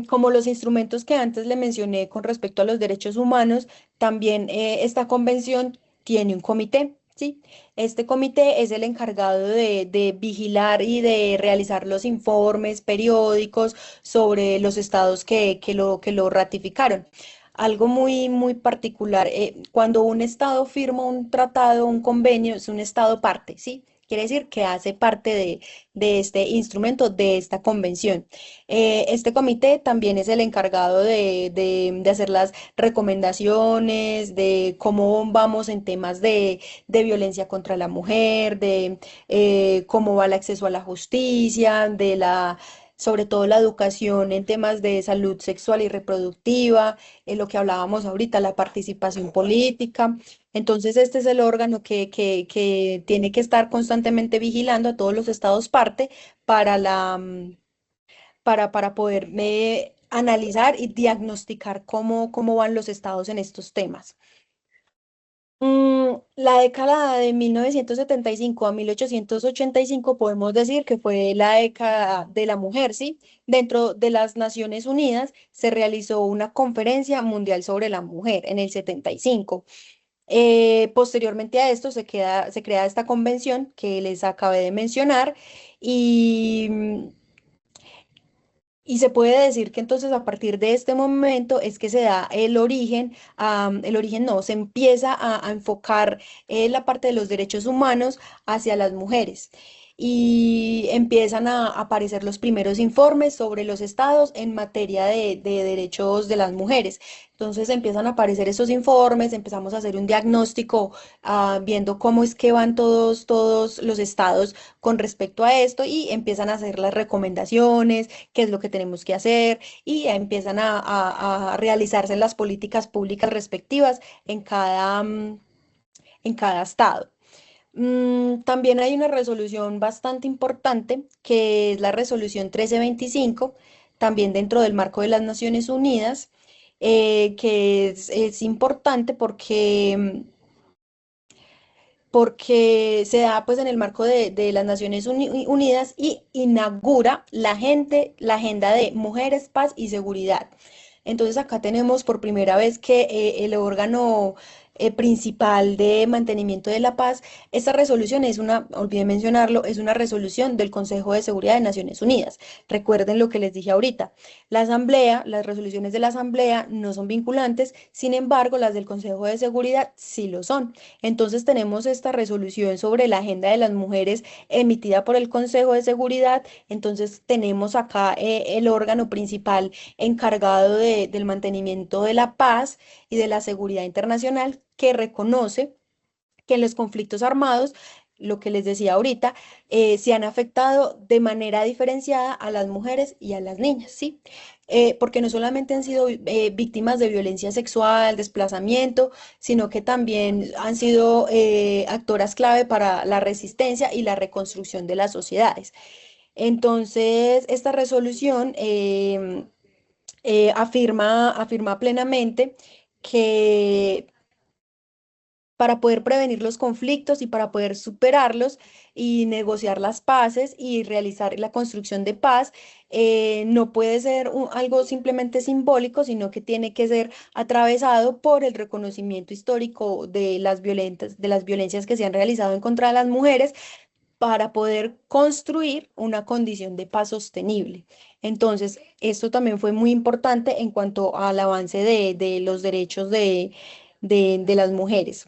Como los instrumentos que antes le mencioné con respecto a los derechos humanos, también esta convención tiene un comité. Sí, este comité es el encargado de vigilar y de realizar los informes periódicos sobre los estados que lo ratificaron. Algo muy particular, cuando un estado firma un tratado, un convenio, es un estado parte, ¿sí? Quiere decir que hace parte de este instrumento, de esta convención. Este comité también es el encargado de hacer las recomendaciones, de cómo vamos en temas de violencia contra la mujer, de cómo va el acceso a la justicia, sobre todo la educación en temas de salud sexual y reproductiva, lo que hablábamos ahorita, la participación política. Entonces, este es el órgano que tiene que estar constantemente vigilando a todos los estados parte para para poder analizar y diagnosticar cómo van los estados en estos temas. La década de 1975 a 1885 podemos decir que fue la década de la mujer, ¿sí? Dentro de las Naciones Unidas se realizó una conferencia mundial sobre la mujer en el 75. Posteriormente a esto se crea esta convención que les acabé de mencionar y y se puede decir que entonces a partir de este momento es que se da el origen no, se empieza a enfocar la parte de los derechos humanos hacia las mujeres. Y empiezan a aparecer los primeros informes sobre los estados en materia de derechos de las mujeres. Entonces empiezan a aparecer esos informes, empezamos a hacer un diagnóstico, viendo cómo es que van todos los estados con respecto a esto y empiezan a hacer las recomendaciones, qué es lo que tenemos que hacer y ya empiezan a realizarse las políticas públicas respectivas en cada estado. También hay una resolución bastante importante que es la resolución 1325, también dentro del marco de las Naciones Unidas, que es importante porque se da pues en el marco de las Naciones Unidas y inaugura la agenda de mujeres, paz y seguridad. Entonces acá tenemos por primera vez que el órgano principal de mantenimiento de la paz, esta resolución es una, olvidé mencionarlo, es una resolución del Consejo de Seguridad de Naciones Unidas. Recuerden lo que les dije ahorita. La Asamblea, las resoluciones de la Asamblea no son vinculantes, sin embargo, las del Consejo de Seguridad sí lo son. Entonces tenemos esta resolución sobre la agenda de las mujeres emitida por el Consejo de Seguridad. Entonces tenemos acá el órgano principal encargado del mantenimiento de la paz y de la seguridad internacional que reconoce que en los conflictos armados, lo que les decía ahorita, se han afectado de manera diferenciada a las mujeres y a las niñas, ¿sí? Porque no solamente han sido víctimas de violencia sexual, desplazamiento, sino que también han sido actoras clave para la resistencia y la reconstrucción de las sociedades. Entonces, esta resolución afirma plenamente que para poder prevenir los conflictos y para poder superarlos y negociar las paces y realizar la construcción de paz, no puede ser algo simplemente simbólico, sino que tiene que ser atravesado por el reconocimiento histórico de las violencias que se han realizado en contra de las mujeres para poder construir una condición de paz sostenible. Entonces, esto también fue muy importante en cuanto al avance de los derechos de las mujeres.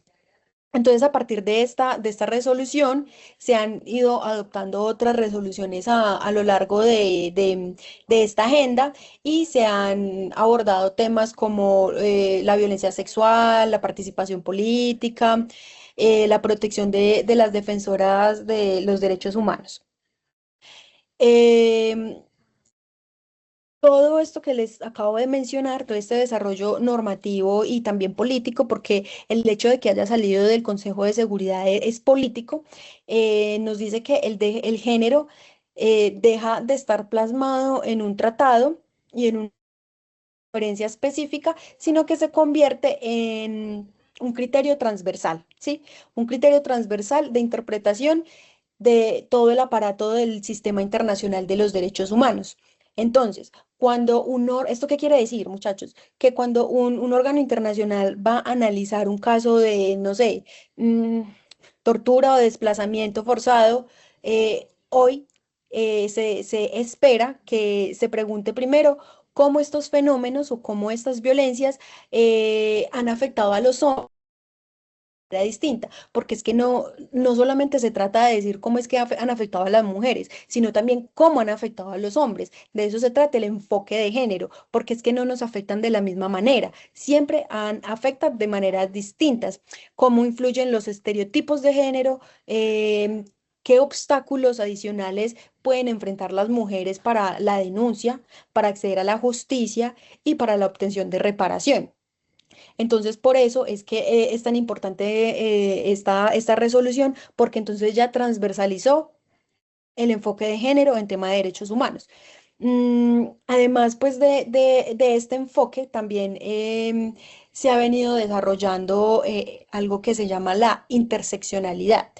Entonces, a partir de esta resolución, se han ido adoptando otras resoluciones a lo largo de esta agenda y se han abordado temas como la violencia sexual, la participación política, la protección de las defensoras de los derechos humanos. Em, Todo esto que les acabo de mencionar, todo este desarrollo normativo y también político, porque el hecho de que haya salido del Consejo de Seguridad es político, nos dice que el género deja de estar plasmado en un tratado y en una conferencia específica, sino que se convierte en un criterio transversal, ¿sí? Un criterio transversal de interpretación de todo el aparato del sistema internacional de los derechos humanos. Entonces, ¿esto qué quiere decir, muchachos? Que cuando un órgano internacional va a analizar un caso de, no sé, tortura o desplazamiento forzado, hoy se espera que se pregunte primero cómo estos fenómenos o cómo estas violencias han afectado a los hombres distinta, porque es que no solamente se trata de decir cómo es que han afectado a las mujeres, sino también cómo han afectado a los hombres. De eso se trata el enfoque de género, porque es que no nos afectan de la misma manera, siempre afectan de maneras distintas. Cómo influyen los estereotipos de género, qué obstáculos adicionales pueden enfrentar las mujeres para la denuncia, para acceder a la justicia y para la obtención de reparación. Entonces, por eso es que es tan importante esta resolución, porque entonces ya transversalizó el enfoque de género en tema de derechos humanos. Además, pues de este enfoque también se ha venido desarrollando algo que se llama la interseccionalidad.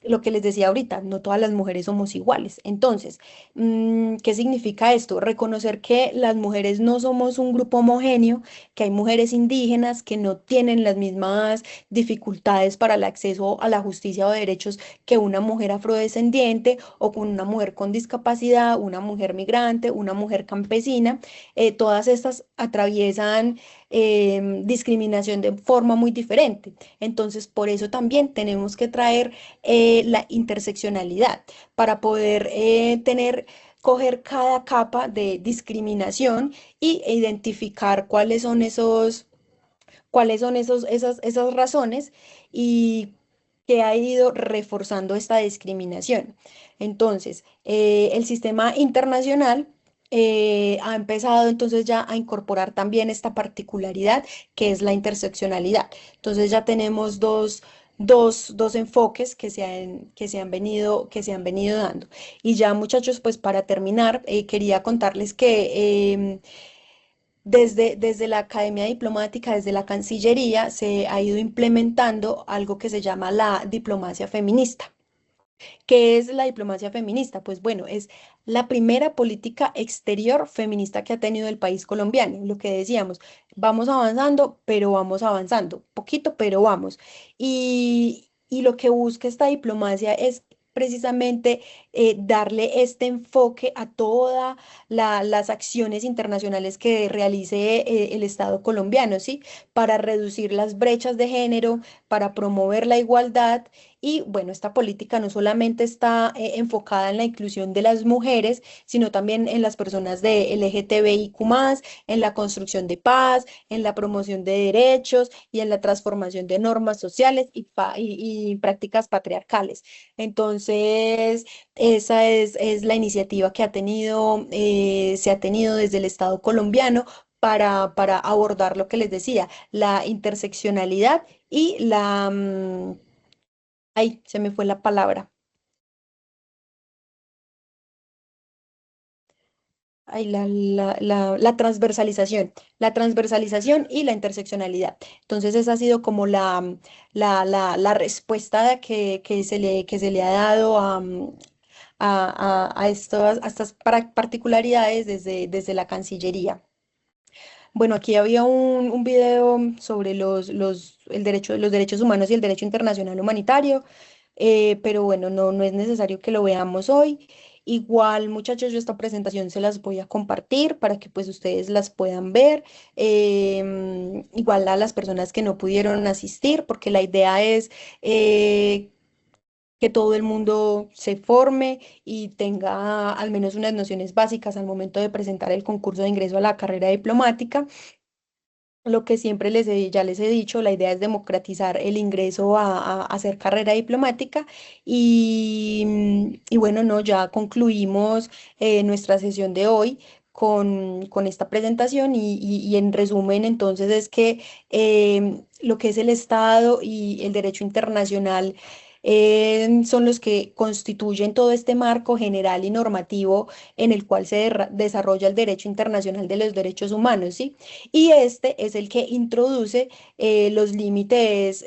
Lo que les decía ahorita, no todas las mujeres somos iguales. Entonces, ¿qué significa esto? Reconocer que las mujeres no somos un grupo homogéneo, que hay mujeres indígenas que no tienen las mismas dificultades para el acceso a la justicia o derechos que una mujer afrodescendiente o con una mujer con discapacidad, una mujer migrante, una mujer campesina. Todas estas atraviesan discriminación de forma muy diferente. Entonces, por eso también tenemos que traer la interseccionalidad para poder coger cada capa de discriminación e identificar esas razones y que ha ido reforzando esta discriminación. Entonces, el sistema internacional ha empezado entonces ya a incorporar también esta particularidad que es la interseccionalidad. Entonces ya tenemos dos enfoques que se han venido dando. Y ya muchachos, pues para terminar, quería contarles que desde la Academia Diplomática, desde la Cancillería, se ha ido implementando algo que se llama la diplomacia feminista. ¿Qué es la diplomacia feminista? Pues bueno, es la primera política exterior feminista que ha tenido el país colombiano. Lo que decíamos, vamos avanzando, pero vamos avanzando, poquito, pero vamos. Y lo que busca esta diplomacia es precisamente darle este enfoque a todas las acciones internacionales que realice el Estado colombiano, ¿sí? Para reducir las brechas de género, para promover la igualdad y bueno, esta política no solamente está enfocada en la inclusión de las mujeres, sino también en las personas de LGTBIQ+, en la construcción de paz, en la promoción de derechos y en la transformación de normas sociales y prácticas patriarcales. Entonces, esa es la iniciativa que se ha tenido desde el Estado colombiano para abordar lo que les decía, la interseccionalidad y ay, se me fue la palabra. Ay, la transversalización y la interseccionalidad. Entonces, esa ha sido como la respuesta que se le ha dado a estas particularidades desde la Cancillería. Bueno, aquí había un video sobre los derechos humanos y el derecho internacional humanitario, pero bueno, no es necesario que lo veamos hoy. Igual, muchachos, yo esta presentación se las voy a compartir para que pues ustedes las puedan ver. Igual a las personas que no pudieron asistir, porque la idea es que todo el mundo se forme y tenga al menos unas nociones básicas al momento de presentar el concurso de ingreso a la carrera diplomática. Lo que siempre ya les he dicho, la idea es democratizar el ingreso a hacer carrera diplomática y bueno, no, ya concluimos nuestra sesión de hoy con esta presentación y en resumen entonces es que lo que es el Estado y el derecho internacional son los que constituyen todo este marco general y normativo en el cual se desarrolla el derecho internacional de los derechos humanos, ¿sí? Y este es el que introduce los límites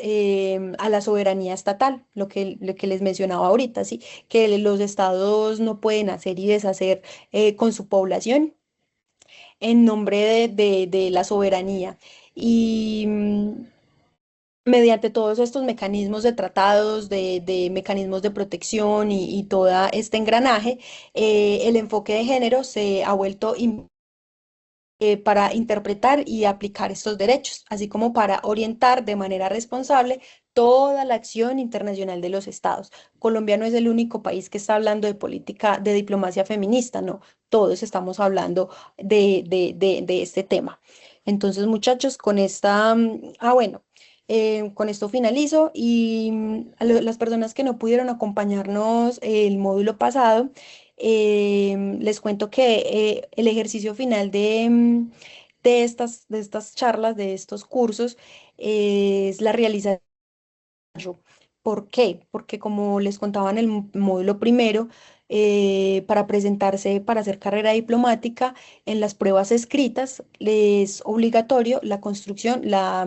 a la soberanía estatal, lo que les mencionaba ahorita, ¿sí? Que los estados no pueden hacer y deshacer con su población en nombre de la soberanía. Y mediante todos estos mecanismos de tratados, de mecanismos de protección y todo este engranaje, el enfoque de género se ha vuelto para interpretar y aplicar estos derechos, así como para orientar de manera responsable toda la acción internacional de los estados. Colombia no es el único país que está hablando de política de diplomacia feminista, no, todos estamos hablando de este tema. Entonces, muchachos, bueno, con esto finalizo y las personas que no pudieron acompañarnos el módulo pasado, les cuento que el ejercicio final de estas charlas, de estos cursos, es la realización. ¿Por qué? Porque como les contaba en el módulo primero, para presentarse para hacer carrera diplomática, en las pruebas escritas es obligatorio la construcción, sí, la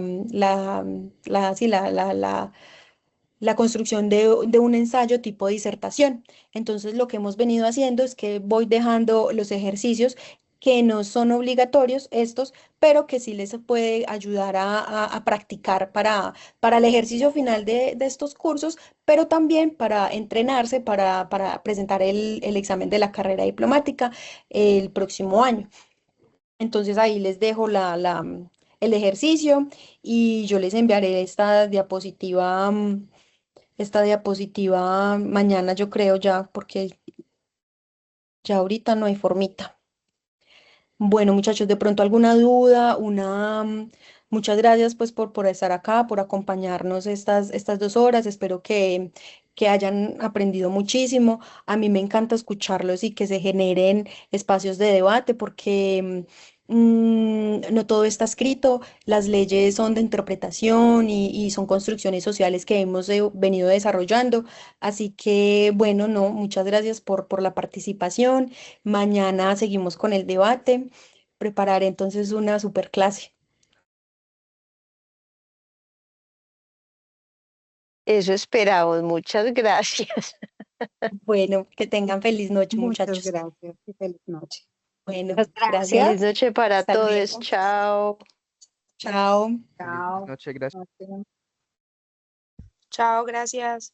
construcción de un ensayo tipo disertación. Entonces, lo que hemos venido haciendo es que voy dejando los ejercicios que no son obligatorios estos, pero que sí les puede ayudar a practicar para el ejercicio final de estos cursos, pero también para entrenarse para presentar el examen de la carrera diplomática el próximo año. Entonces ahí les dejo el ejercicio y yo les enviaré esta diapositiva mañana, yo creo ya, porque ya ahorita no hay formita. Bueno, muchachos, de pronto alguna duda, muchas gracias pues por estar acá, por acompañarnos estas 2 horas. Espero que hayan aprendido muchísimo. A mí me encanta escucharlos y que se generen espacios de debate porque no todo está escrito. Las leyes son de interpretación y son construcciones sociales que hemos venido desarrollando. Así que, bueno, no, muchas gracias por la participación. Mañana seguimos con el debate. prepararé entonces una super clase. Eso esperamos. Muchas gracias. Bueno, que tengan feliz noche, Muchas muchachos. gracias y feliz noche. Bueno, Muchas Feliz gracias. noche para Hasta todos. luego. Chao. Chao. Feliz Chao. noche, gracias. Noche. Chao, gracias.